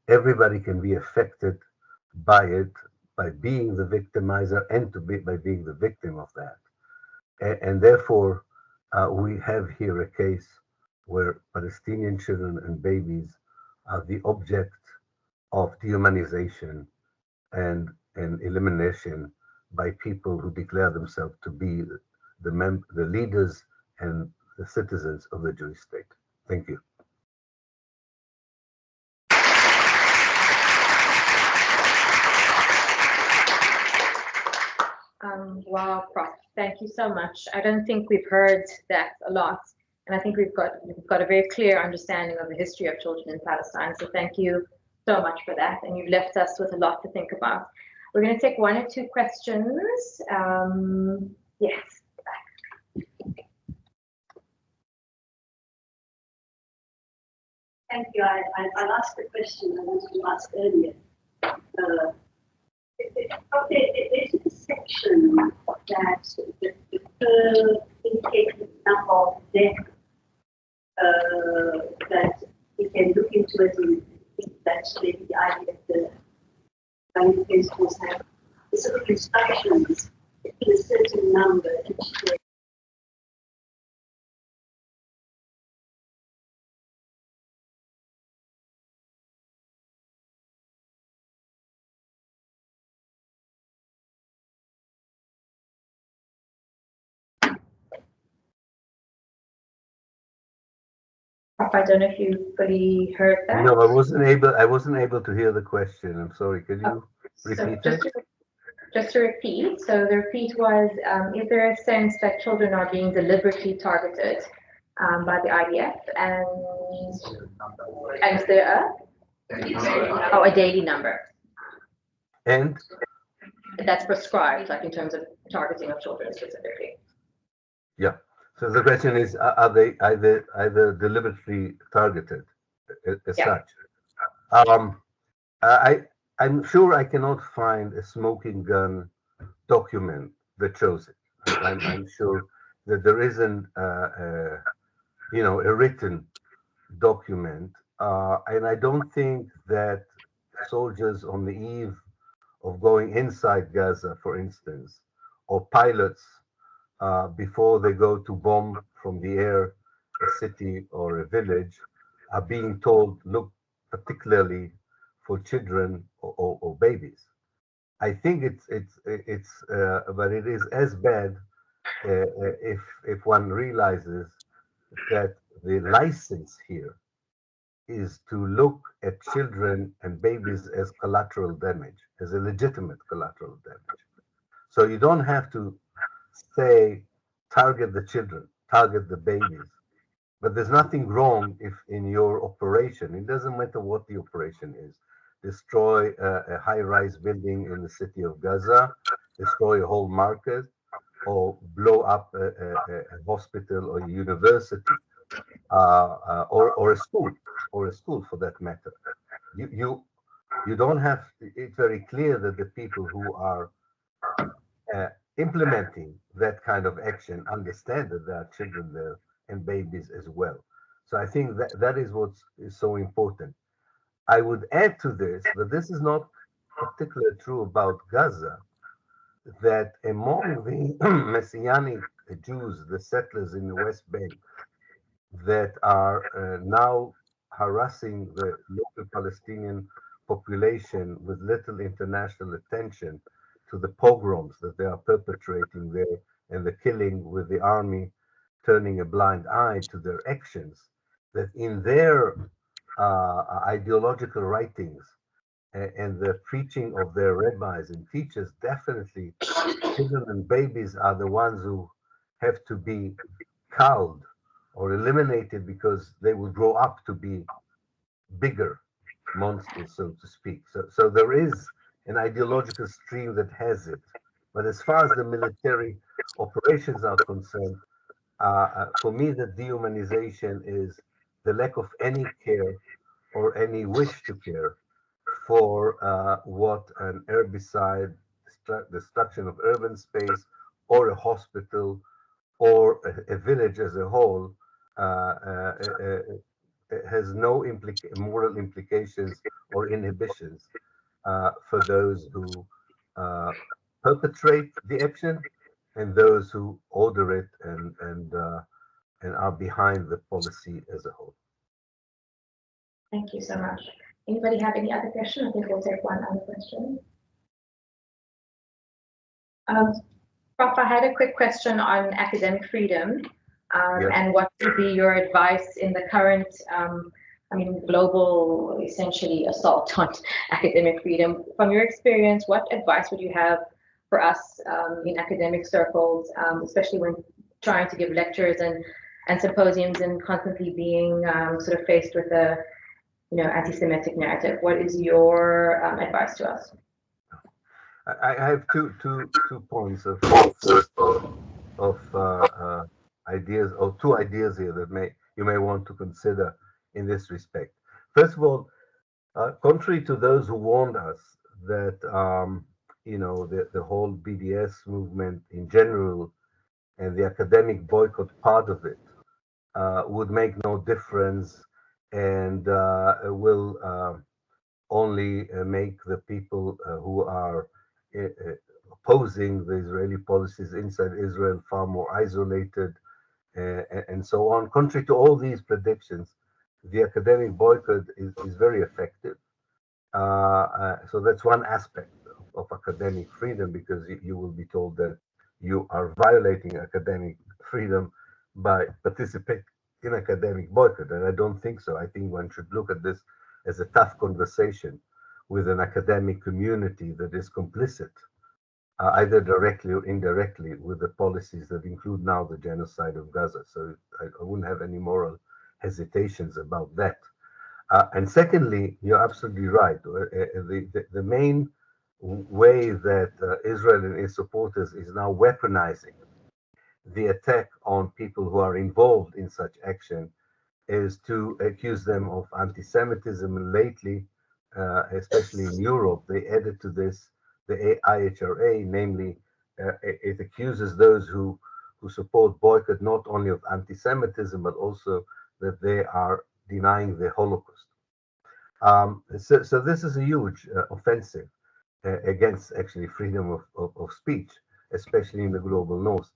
Everybody can be affected by it, by being the victimizer and by being the victim of that. And therefore, we have here a case where Palestinian children and babies are the object of dehumanization and elimination by people who declare themselves to be the leaders and the citizens of the Jewish state. Thank you. Wow, Prof, thank you so much. I don't think we've heard that a lot, and I think we've got a very clear understanding of the history of children in Palestine. So thank you so much for that, and you've left us with a lot to think about. We're going to take one or two questions. Yes. Thank you. I'll ask the question I wanted to ask earlier. Okay, there's a section that the indicated number of deaths that we can look into it and think that maybe the idea of the value principles have specific instructions in a certain number each day. I don't know if you fully heard that. No, I wasn't able to hear the question. I'm sorry. Could you repeat it? Just to repeat, so the repeat was, is there a sense that children are being deliberately targeted by the IDF, and is there a daily number? And That's prescribed, like in terms of targeting of children specifically. yeah. So the question is, are they either deliberately targeted as such? I'm sure I cannot find a smoking gun document that shows it. I'm sure that there isn't, a written document, and I don't think that soldiers on the eve of going inside Gaza, for instance, or pilots before they go to bomb from the air a city or a village, are being told, look particularly for children or babies. I think but it is as bad if one realizes that the license here is to look at children and babies as collateral damage, as a legitimate collateral damage. So you don't have to say target the children, target the babies. But there's nothing wrong if in your operation, it doesn't matter what the operation is, destroy a high-rise building in the city of Gaza, destroy a whole market, or blow up a hospital or a university, or a school for that matter. You don't have. It's very clear that the people who are implementing that kind of action understand that there are children there and babies as well. So I think that is what is so important. I would add to this, but this is not particularly true about Gaza, that among the Messianic Jews, the settlers in the West Bank, that are now harassing the local Palestinian population with little international attention to the pogroms that they are perpetrating there and the killing, with the army turning a blind eye to their actions, that in their ideological writings and the preaching of their rabbis and teachers, definitely children and babies are the ones who have to be culled or eliminated because they will grow up to be bigger monsters, so to speak. So there is an ideological stream that has it. But as far as the military operations are concerned, for me, the dehumanization is the lack of any care or any wish to care for what an herbicide, destruction of urban space, or a hospital, or a village as a whole has no moral implications or inhibitions for those who uh, perpetrate the action and those who order it and are behind the policy as a whole. Thank you so much. Anybody have any other question? I think we'll take one other question. Prof, I had a quick question on academic freedom Yes. and what would be your advice in the current, global, essentially, assault on academic freedom. From your experience, what advice would you have for us in academic circles, especially when trying to give lectures and symposiums and constantly being sort of faced with a anti-Semitic narrative? What is your advice to us? I have two points of ideas, or two ideas here that you may want to consider in this respect. First of all, contrary to those who warned us that the whole BDS movement in general and the academic boycott part of it would make no difference and will only make the people who are opposing the Israeli policies inside Israel far more isolated and so on. Contrary to all these predictions, the academic boycott is very effective. So that's one aspect of academic freedom, because you will be told that you are violating academic freedom by participating in academic boycott. And I don't think so. I think one should look at this as a tough conversation with an academic community that is complicit, either directly or indirectly, with the policies that include now the genocide of Gaza. So I wouldn't have any moral hesitations about that. And secondly, you're absolutely right. The main way that Israel and its supporters is now weaponizing the attack on people who are involved in such action is to accuse them of anti-Semitism. And lately, especially in Europe, they added to this the IHRA, namely, it accuses those who support boycott not only of anti-Semitism, but also that they are denying the Holocaust. So this is a huge offensive against actually freedom of speech, especially in the global north.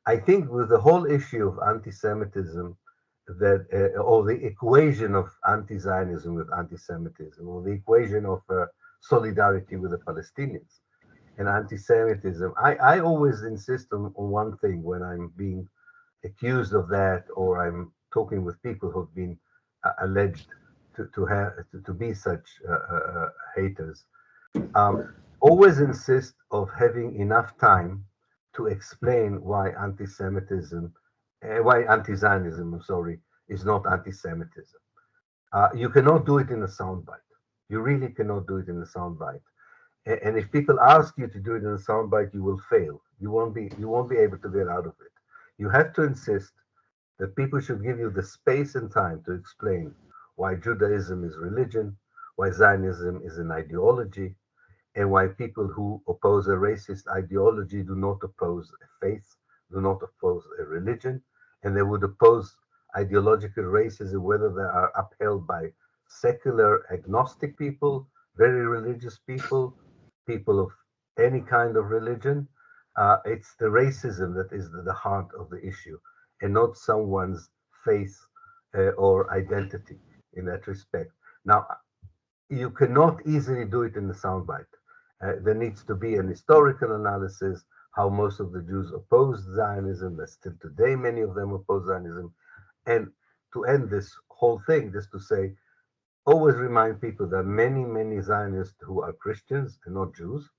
I think with the whole issue of anti-Semitism, that or the equation of anti-Zionism with anti-Semitism, or the equation of solidarity with the Palestinians and anti-Semitism, I always insist on one thing when I'm being accused of that, or I'm talking with people who've been alleged to be such haters. Always insist of having enough time to explain why anti-Semitism, why anti-Zionism, I'm sorry, is not anti-Semitism. You cannot do it in a soundbite. You really cannot do it in a soundbite. And if people ask you to do it in a soundbite, you will fail. You won't be able to get out of it. You have to insist that people should give you the space and time to explain why Judaism is religion, why Zionism is an ideology, and why people who oppose a racist ideology do not oppose a faith, do not oppose a religion, and they would oppose ideological racism whether they are upheld by secular agnostic people, very religious people, people of any kind of religion. It's the racism that is the heart of the issue, and not someone's faith or identity in that respect. Now, you cannot easily do it in the soundbite. There needs to be an historical analysis, how most of the Jews opposed Zionism, that still today many of them oppose Zionism. And to end this whole thing, just to say, always remind people that many, many Zionists who are Christians and not Jews,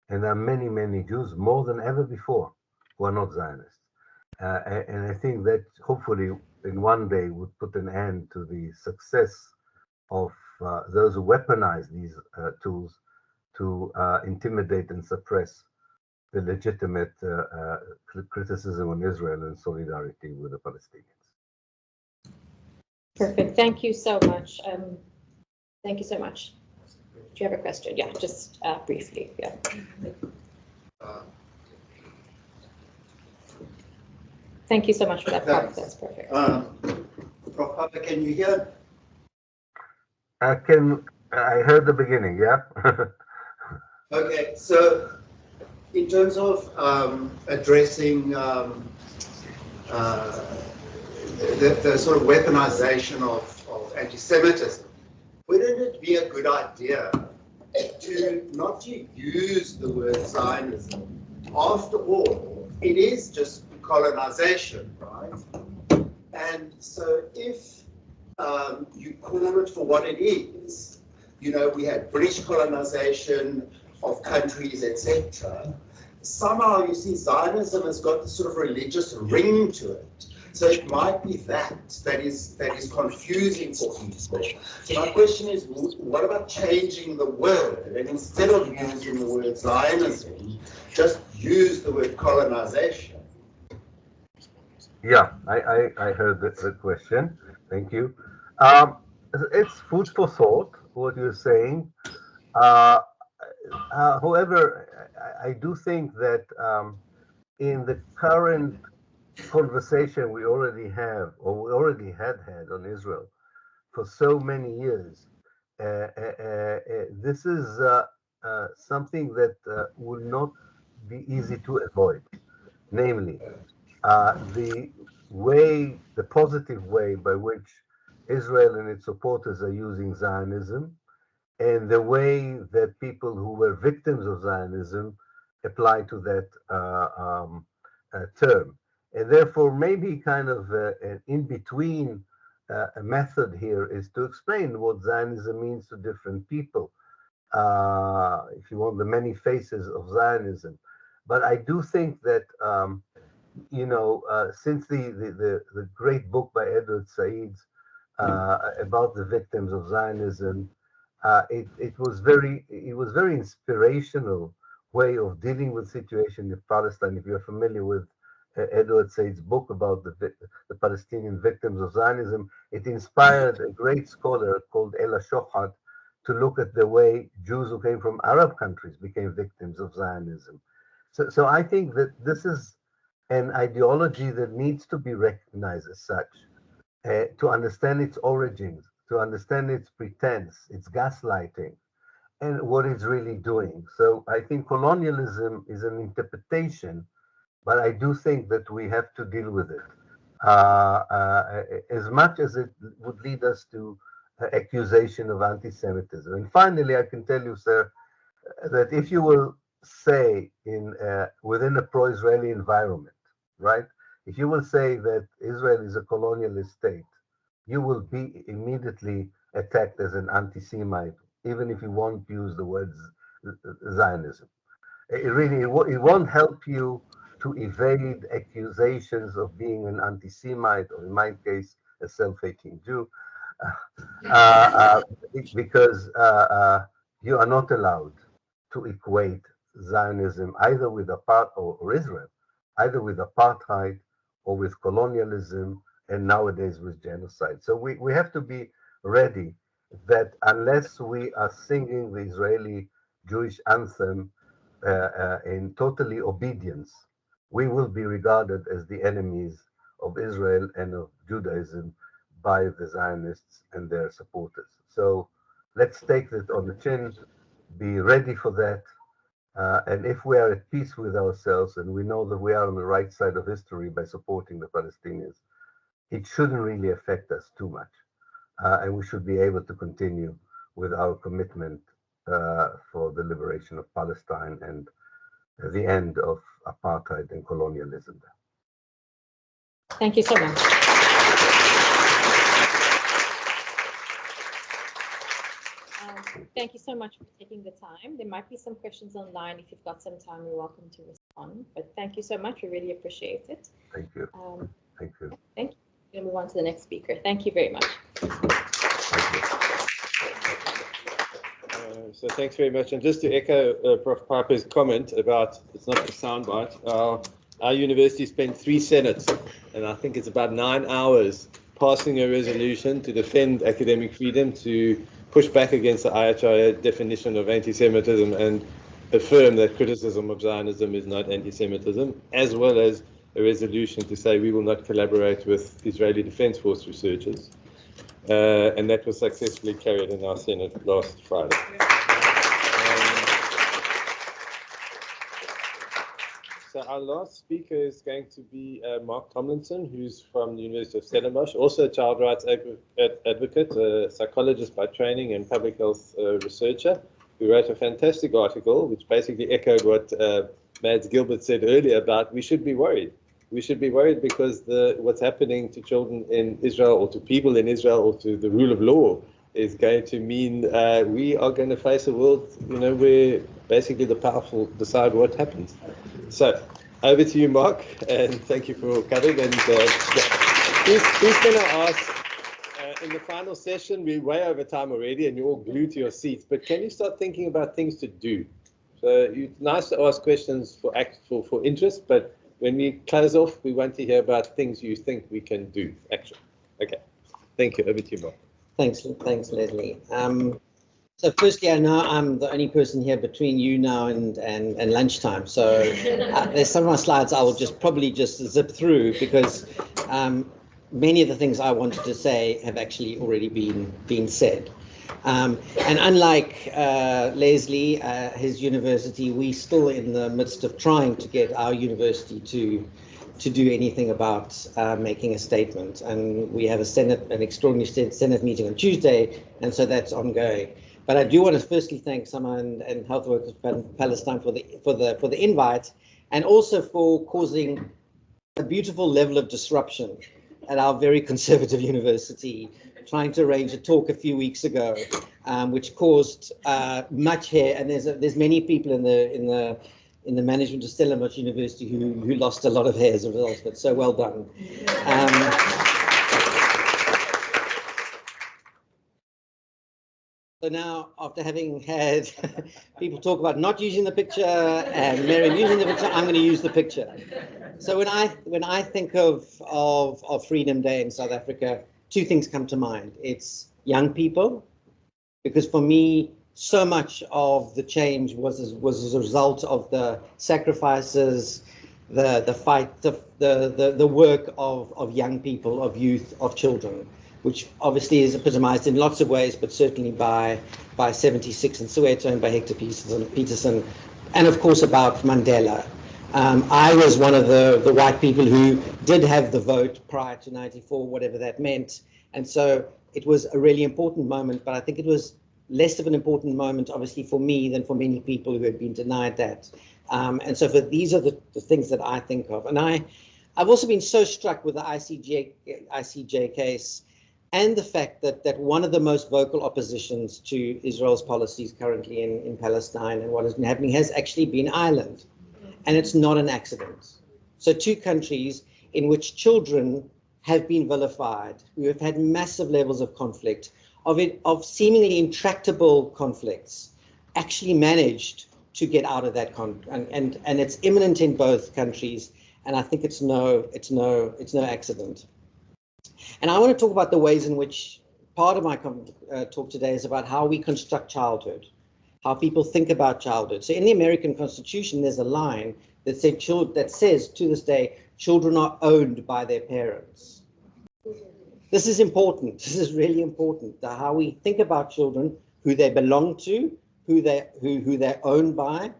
and there are many, many Jews, more than ever before, who are not Zionists. And I think that hopefully in one day would put an end to the success of those who weaponize these tools to intimidate and suppress the legitimate criticism on Israel and solidarity with the Palestinians. Perfect. Thank you so much. Thank you so much. Do you have a question? Yeah, just briefly. Yeah. Thank you so much for that, Prof. That's perfect. Prof. Pappe, can you hear? I heard the beginning, yeah? Okay, so in terms of addressing the sort of weaponization of anti-Semitism, wouldn't it be a good idea to not to use the word Zionism? After all, it is just colonization, right? And so if you call it for what it is, you know, we had British colonization of countries, etc. Somehow, you see, Zionism has got this sort of religious ring to it. So it might be that is confusing for people. So my question is, what about changing the word? And instead of using the word Zionism, just use the word colonization. Yeah, I heard the question. Thank you. It's food for thought, what you're saying. However, I do think that in the current conversation we already have, or we already had on Israel for so many years, this is something that will not be easy to avoid. Namely, the positive way by which Israel and its supporters are using Zionism, and the way that people who were victims of Zionism apply to that term. And therefore, maybe kind of an in-between method here is to explain what Zionism means to different people. If you want, the many faces of Zionism. But I do think that, since the great book by Edward Said about the victims of Zionism, it was very inspirational way of dealing with situation in Palestine. If you're familiar with Edward Said's book about the Palestinian victims of Zionism, it inspired a great scholar called Ella Shohat to look at the way Jews who came from Arab countries became victims of Zionism. So I think that this is an ideology that needs to be recognized as such, to understand its origins, to understand its pretense, its gaslighting, and what it's really doing. So I think colonialism is an interpretation, but I do think that we have to deal with it. As much as it would lead us to accusation of anti-Semitism. And finally, I can tell you, sir, that if you will say within a pro-Israeli environment, right? If you will say that Israel is a colonialist state, you will be immediately attacked as an anti-Semite, even if you won't use the word Zionism. It won't help you to evade accusations of being an anti-Semite, or in my case, a self-hating Jew, because you are not allowed to equate Zionism either with or Israel, either with apartheid or with colonialism, and nowadays with genocide. So we have to be ready that unless we are singing the Israeli Jewish anthem in totally obedience, we will be regarded as the enemies of Israel and of Judaism by the Zionists and their supporters. So let's take that on the chin, be ready for that. And if we are at peace with ourselves and we know that we are on the right side of history by supporting the Palestinians, it shouldn't really affect us too much. And we should be able to continue with our commitment for the liberation of Palestine and the end of apartheid and colonialism. Thank you so much. Thank you so much for taking the time. There might be some questions online. If you've got some time, you're welcome to respond. But thank you so much. We really appreciate it. Thank you. Thank you. Thank you. We're going to move on to the next speaker. Thank you very much. So So thanks very much. And just to echo Prof. Pappe's comment about it's not a soundbite, our university spent 3 senates, and I think it's about 9 hours passing a resolution to defend academic freedom, to push back against the IHRA definition of anti-Semitism and affirm that criticism of Zionism is not anti-Semitism, as well as a resolution to say we will not collaborate with Israeli Defense Force researchers. And that was successfully carried in our Senate last Friday. So our last speaker is going to be Mark Tomlinson, who's from the University of Stellenbosch, also a child rights advocate, a psychologist by training and public health researcher, who wrote a fantastic article which basically echoed what Mads Gilbert said earlier about we should be worried. We should be worried because what's happening to children in Israel, or to people in Israel, or to the rule of law is going to mean we are going to face a world, where basically the powerful decide what happens. So, over to you, Mark, and thank you for coming. And who's going to ask, in the final session, we're way over time already, and you're all glued to your seats, but can you start thinking about things to do? So, it's nice to ask questions for interest, but when we close off, we want to hear about things you think we can do, actually. Okay, thank you. Over to you, Mark. Thanks, Leslie. So firstly, I know I'm the only person here between you now and lunchtime. So there's some of my slides I will probably just zip through because many of the things I wanted to say have actually already been said. And unlike Leslie, his university, we're still in the midst of trying to get our university to do anything about making a statement. And we have an extraordinary Senate meeting on Tuesday, and so that's ongoing. But I do want to firstly thank Sama and Health Workers Palestine for the invite, and also for causing a beautiful level of disruption at our very conservative university, trying to arrange a talk a few weeks ago, which caused much hair. And there's many people in the management of Stellenbosch University who lost a lot of hair as a result of it. So well done. So now, after having had people talk about not using the picture and Mary using the picture, I'm going to use the picture. So when I think of Freedom Day in South Africa, 2 things come to mind. It's young people, because for me, so much of the change was as a result of the sacrifices, the fight, the work of young people, of youth, of children, which obviously is epitomized in lots of ways, but certainly by 76 in Soweto and by Hector Peterson, and of course about Mandela. I was one of the white people who did have the vote prior to 94, whatever that meant. And so it was a really important moment, but I think it was less of an important moment, obviously, for me than for many people who had been denied that. And so these are the things that I think of. And I've also been so struck with the ICJ case, and the fact that one of the most vocal oppositions to Israel's policies currently in Palestine and what has been happening has actually been Ireland. And it's not an accident. So 2 countries in which children have been vilified, who have had massive levels of conflict, of seemingly intractable conflicts, actually managed to get out of that and it's imminent in both countries. And I think it's no accident. And I want to talk about the ways in which part of my talk today is about how we construct childhood, how people think about childhood. So in the American Constitution, there's a line that says to this day, children are owned by their parents. This is important. This is really important. How we think about children, who they belong to, who they're owned by,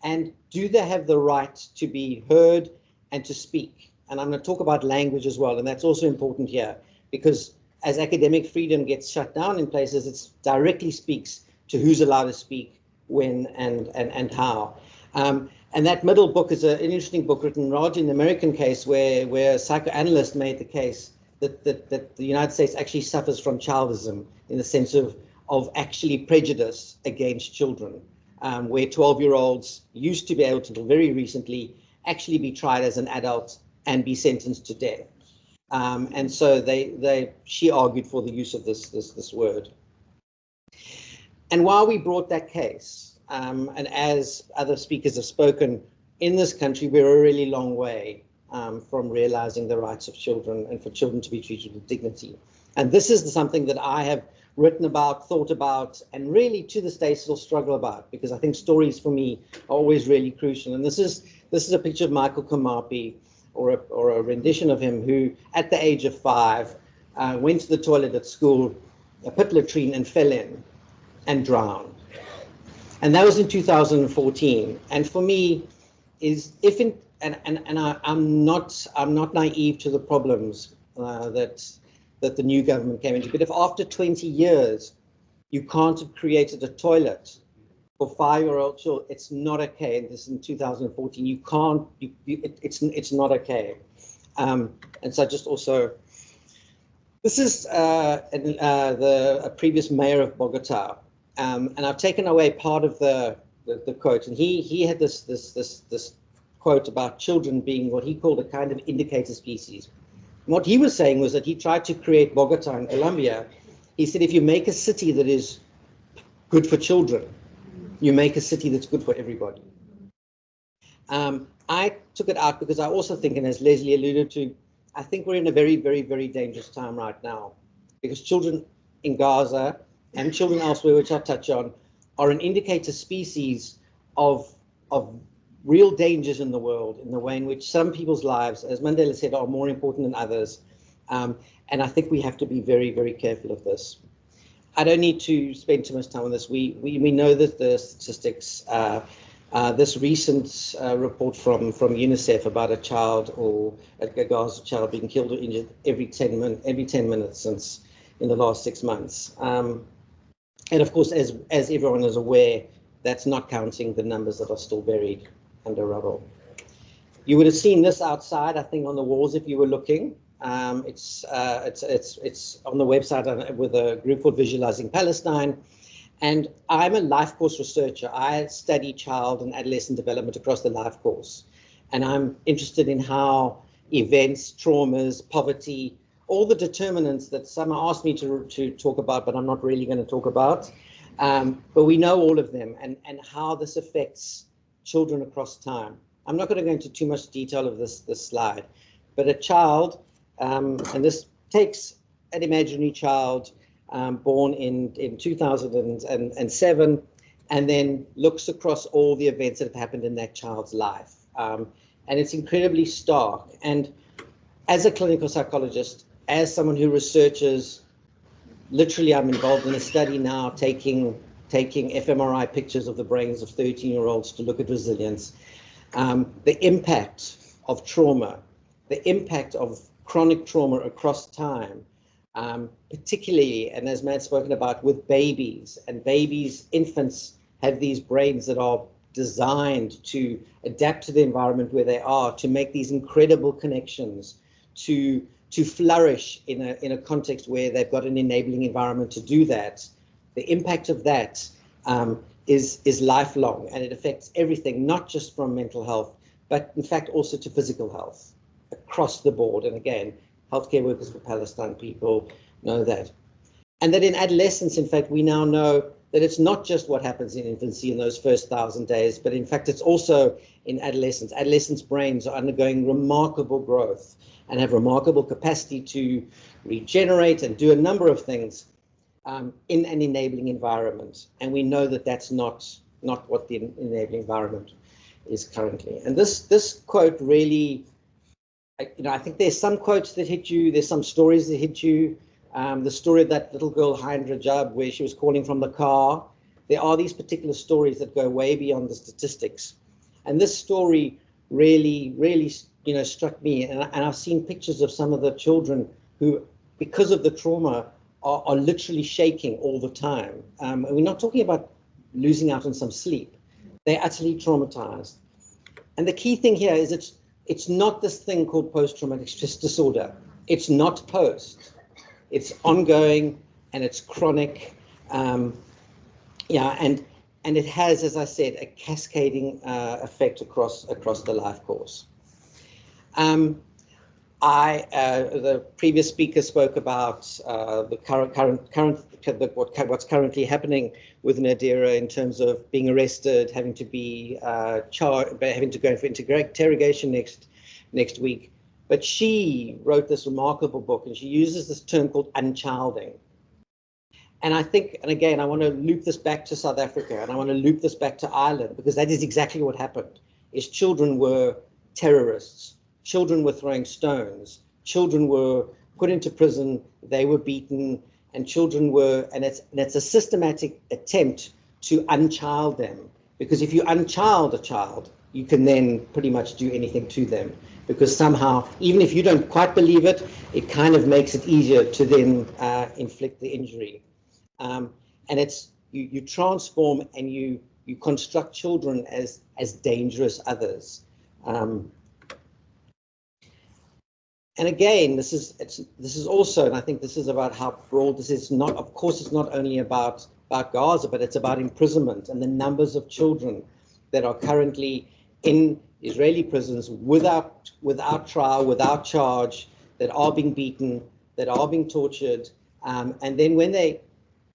and do they have the right to be heard and to speak? And I'm going to talk about language as well, and that's also important here, because as academic freedom gets shut down in places, it directly speaks to who's allowed to speak, when, and how. And that middle book is an interesting book written largely in the American case, where a psychoanalyst made the case that the United States actually suffers from childism, in the sense of actually prejudice against children, where 12-year-olds used to be able to, until very recently, actually be tried as an adult and be sentenced to death. And so she argued for the use of this word. And while we brought that case, and as other speakers have spoken, in this country, we're a really long way from realizing the rights of children and for children to be treated with dignity. And this is something that I have written about, thought about, and really to this day still struggle about, because I think stories for me are always really crucial. And this is a picture of Michael Kamapi, or a rendition of him, who at the age of 5 went to the toilet at school, a pit latrine, and fell in and drowned. And that was in 2014. And for me, I'm not naive to the problems that the new government came into. But if after 20 years you can't have created a toilet for 5-year-old children, it's not okay. And this is in 2014. You can't. It's not okay. And so just also, this is a previous mayor of Bogota, and I've taken away part of the quote. And he had this quote about children being what he called a kind of indicator species. What he was saying was that he tried to create Bogota in Colombia. He said, if you make a city that is good for children, you make a city that's good for everybody. I took it out because I also think, and as Leslie alluded to, I think we're in a very, very, very dangerous time right now, because children in Gaza and children elsewhere, which I'll touch on, are an indicator species of real dangers in the world, in the way in which some people's lives, as Mandela said, are more important than others. And I think we have to be very, very careful of this. I don't need to spend too much time on this. We know that the statistics, this recent report from UNICEF about a child, or a Gaza child, being killed or injured every 10 minutes since in the last 6 months. And of course, as everyone is aware, that's not counting the numbers that are still buried under rubble. You would have seen this outside, I think, on the walls if you were looking. It's on the website with a group called Visualizing Palestine. And I'm a life course researcher. I study child and adolescent development across the life course. And I'm interested in how events, traumas, poverty, all the determinants that some asked me to talk about, but I'm not really going to talk about. But we know all of them, and how this affects children across time. I'm not going to go into too much detail of this slide, but a child, and this takes an imaginary child born in 2007, and then looks across all the events that have happened in that child's life. And it's incredibly stark. And as a clinical psychologist, as someone who researches, literally I'm involved in a study now taking fMRI pictures of the brains of 13-year-olds to look at resilience. The impact of trauma, the impact of chronic trauma across time, particularly, and as Matt's spoken about, with babies. And infants have these brains that are designed to adapt to the environment where they are, to make these incredible connections, to flourish in a context where they've got an enabling environment to do that. The impact of that is lifelong, and it affects everything, not just from mental health, but in fact also to physical health across the board. And again, Healthcare Workers for Palestine people know that. And that in adolescence, in fact, we now know that it's not just what happens in infancy in those first 1,000 days, but in fact, it's also in adolescence. Adolescents' brains are undergoing remarkable growth and have remarkable capacity to regenerate and do a number of things in an enabling environment. And we know that that's not what the enabling environment is currently. And this quote really, I think there's some quotes that hit you, there's some stories that hit you. The story of that little girl, Hind Rajab, where she was calling from the car. There are these particular stories that go way beyond the statistics. And this story really, really, struck me. And I've seen pictures of some of the children who, because of the trauma, are literally shaking all the time. And we're not talking about losing out on some sleep. They're utterly traumatized. And the key thing here is it's not this thing called post-traumatic stress disorder. It's not post. It's ongoing and it's chronic. And it has, as I said, a cascading effect across the life course. The previous speaker spoke about what's currently happening with Nadira in terms of being arrested, having to be charged, having to go for interrogation next week. But she wrote this remarkable book, and she uses this term called unchilding. And I think, and again, I want to loop this back to South Africa, and I want to loop this back to Ireland, because that is exactly what happened. Is children were terrorists. Children were throwing stones. Children were put into prison. They were beaten, and children were, and it's a systematic attempt to unchild them. Because if you unchild a child, you can then pretty much do anything to them. Because somehow, even if you don't quite believe it, it kind of makes it easier to then inflict the injury. And it's you transform and you construct children as dangerous others. And again, this is also, and I think this is about how broad this is. Not, of course, it's not only about Gaza, but it's about imprisonment and the numbers of children that are currently in Israeli prisons without trial, without charge, that are being beaten, that are being tortured, and then when they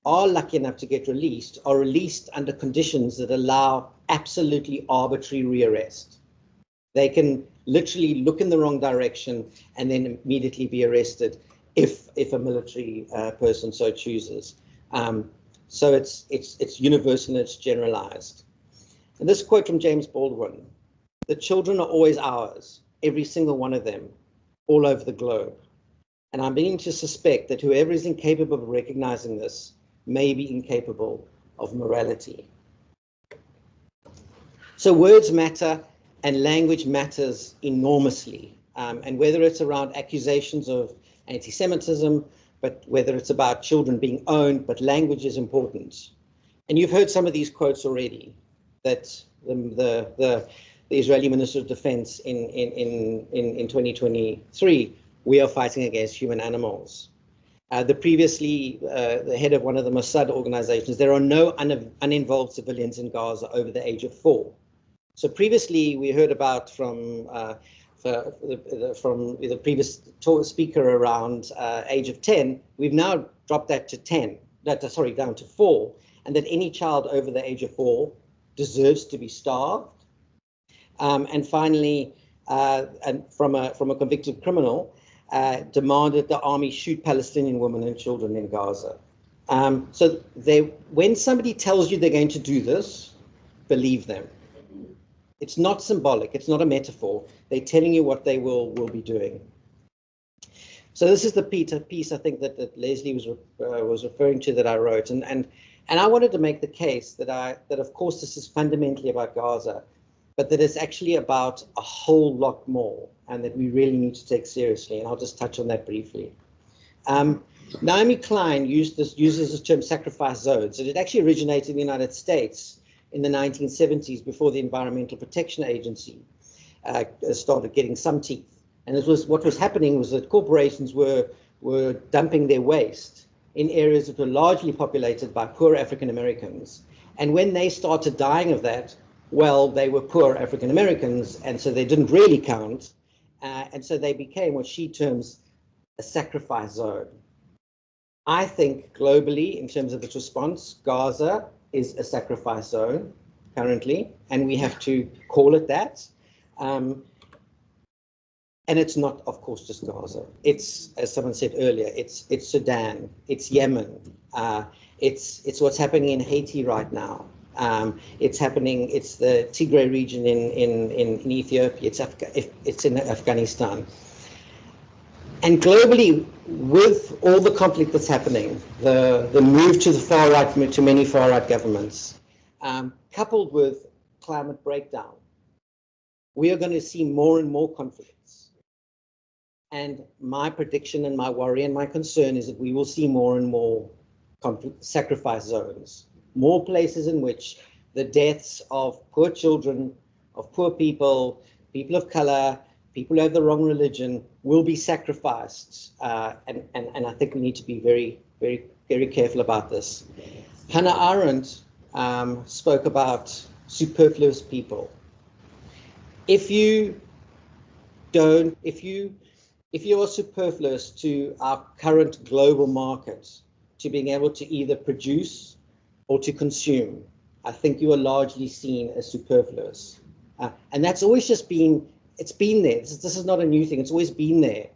are lucky enough to get released, are released under conditions that allow absolutely arbitrary rearrest. They can literally look in the wrong direction and then immediately be arrested if a military person so chooses. So it's universal and it's generalized. And this quote from James Baldwin: "The children are always ours, every single one of them, all over the globe. And I'm beginning to suspect that whoever is incapable of recognizing this may be incapable of morality." So words matter and language matters enormously. And whether it's around accusations of anti-Semitism, but whether it's about children being owned, but language is important. And you've heard some of these quotes already, that the Israeli Minister of Defense in 2023, we are fighting against human animals. The head of one of the Mossad organizations, there are no uninvolved civilians in Gaza over the age of 4. So previously we heard about from the previous speaker around age of 10, we've now dropped that to down to 4, and that any child over the age of 4 deserves to be starved. And finally, and from a convicted criminal, demanded the army shoot Palestinian women and children in Gaza. So when somebody tells you they're going to do this, believe them. It's not symbolic. It's not a metaphor. They're telling you what they will be doing. So this is the piece I think that Leslie was referring to that I wrote, and I wanted to make the case that of course this is fundamentally about Gaza, but that it's actually about a whole lot more, and that we really need to take seriously. And I'll just touch on that briefly. Naomi Klein uses this term sacrifice zones, and it actually originated in the United States in the 1970s before the Environmental Protection Agency started getting some teeth. And what was happening was that corporations were dumping their waste in areas that were largely populated by poor African Americans. And when they started dying of that, well, they were poor African Americans, and so they didn't really count. And so they became what she terms a sacrifice zone. I think globally, in terms of its response, Gaza is a sacrifice zone currently, and we have to call it that. And it's not, of course, just Gaza. It's, as someone said earlier, it's Sudan, it's Yemen, it's what's happening in Haiti right now. It's the Tigray region in Ethiopia, it's in Afghanistan. And globally, with all the conflict that's happening, the move to the far right, to many far right governments, coupled with climate breakdown, we are going to see more and more conflicts. And my prediction and my worry and my concern is that we will see more and more sacrifice zones, more places in which the deaths of poor children, of poor people, people of color, people who have the wrong religion will be sacrificed. And I think we need to be very, very, very careful about this. Hannah Arendt spoke about superfluous people. If you if you are superfluous to our current global market, to being able to either produce or to consume, I think you are largely seen as superfluous. And that's always just been, it's been there. This is not a new thing, it's always been there.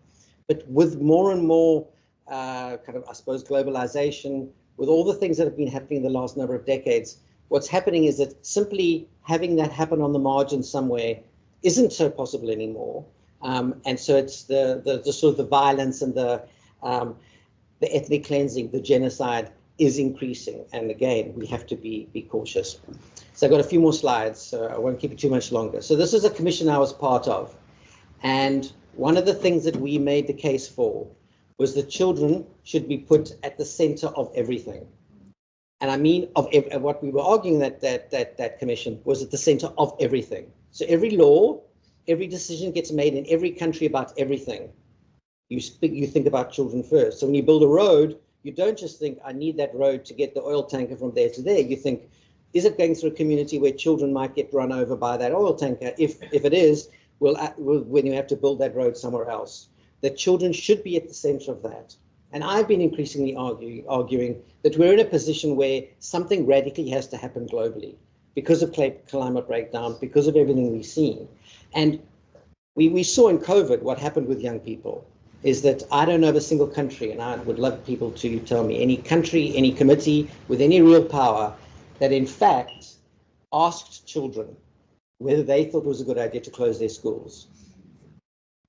But with more and more kind of, I suppose, globalization, with all the things that have been happening in the last number of decades, what's happening is that simply having that happen on the margin somewhere isn't so possible anymore. And so it's the sort of the violence and the ethnic cleansing, the genocide is increasing. And again, we have to be cautious. So I've got a few more slides, so I won't keep it too much longer. So this is a commission I was part of. And one of the things that we made the case for was that children should be put at the center of everything. And I mean, what we were arguing that commission was at the center of everything. So every law, every decision gets made in every country about everything. You think about children first. So when you build a road, you don't just think, I need that road to get the oil tanker from there to there. You think, is it going through a community where children might get run over by that oil tanker? If it is, when you have to build that road somewhere else, that children should be at the center of that. And I've been increasingly arguing that we're in a position where something radically has to happen globally because of climate breakdown, because of everything we've seen. And we saw in COVID what happened with young people is that I don't know of a single country, and I would love people to tell me, any country, any committee with any real power that in fact asked children whether they thought it was a good idea to close their schools.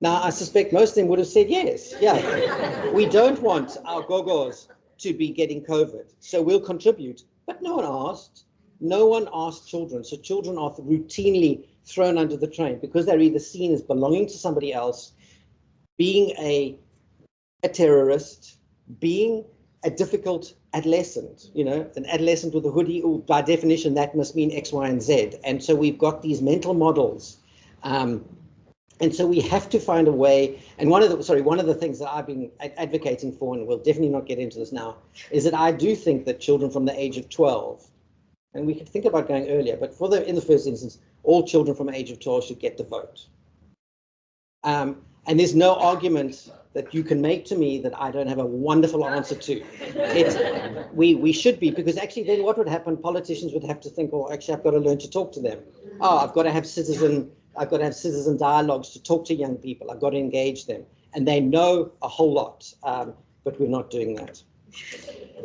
Now, I suspect most of them would have said yes. Yeah, we don't want our gogos to be getting COVID, so we'll contribute. But no one asked. No one asked children. So children are routinely thrown under the train because they're either seen as belonging to somebody else, being a terrorist, being a difficult adolescent, you know, an adolescent with a hoodie, by definition, that must mean X, Y, and Z. And so we've got these mental models. And so we have to find a way, and one of the things that I've been advocating for, and we'll definitely not get into this now, is that I do think that children from the age of 12, and we could think about going earlier, but in the first instance, all children from the age of 12 should get the vote. And there's no argument that you can make to me that I don't have a wonderful answer to. We should be, because actually then what would happen, politicians would have to think, oh, actually I've got to learn to talk to them. Oh, I've got to have citizen dialogues to talk to young people. I've got to engage them. And they know a whole lot, but we're not doing that.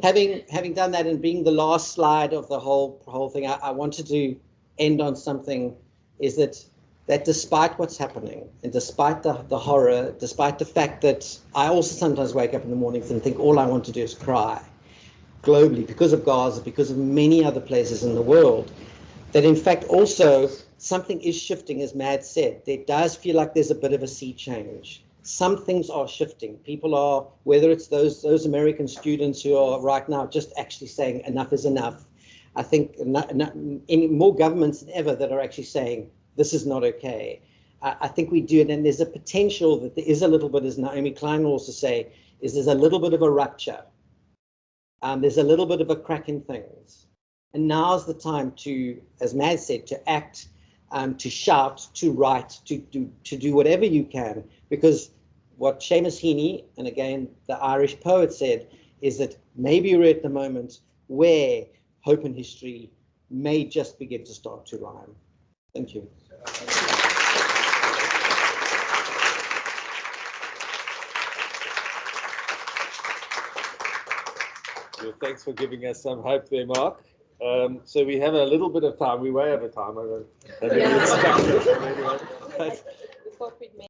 Having done that and being the last slide of the whole thing, I wanted to end on something, is that despite what's happening, and despite the horror, despite the fact that I also sometimes wake up in the mornings and think all I want to do is cry, globally, because of Gaza, because of many other places in the world, that in fact also something is shifting, as Mad said. There does feel like there's a bit of a sea change. Some things are shifting. People are, whether it's those American students who are right now just actually saying enough is enough. I think more governments than ever that are actually saying this is not okay. I think we do it, and there's a potential that there is a little bit, as Naomi Klein will also say, there's a little bit of a rupture. There's a little bit of a crack in things. And now's the time to, as Mad said, to act, to shout, to write, to do whatever you can, because what Seamus Heaney, and again, the Irish poet, said is that maybe we're at the moment where hope and history may just begin to start to rhyme. Thank you. Well, thanks for giving us some hope there, Mark. So we have a little bit of time. We're way over time. I don't know. Yeah. But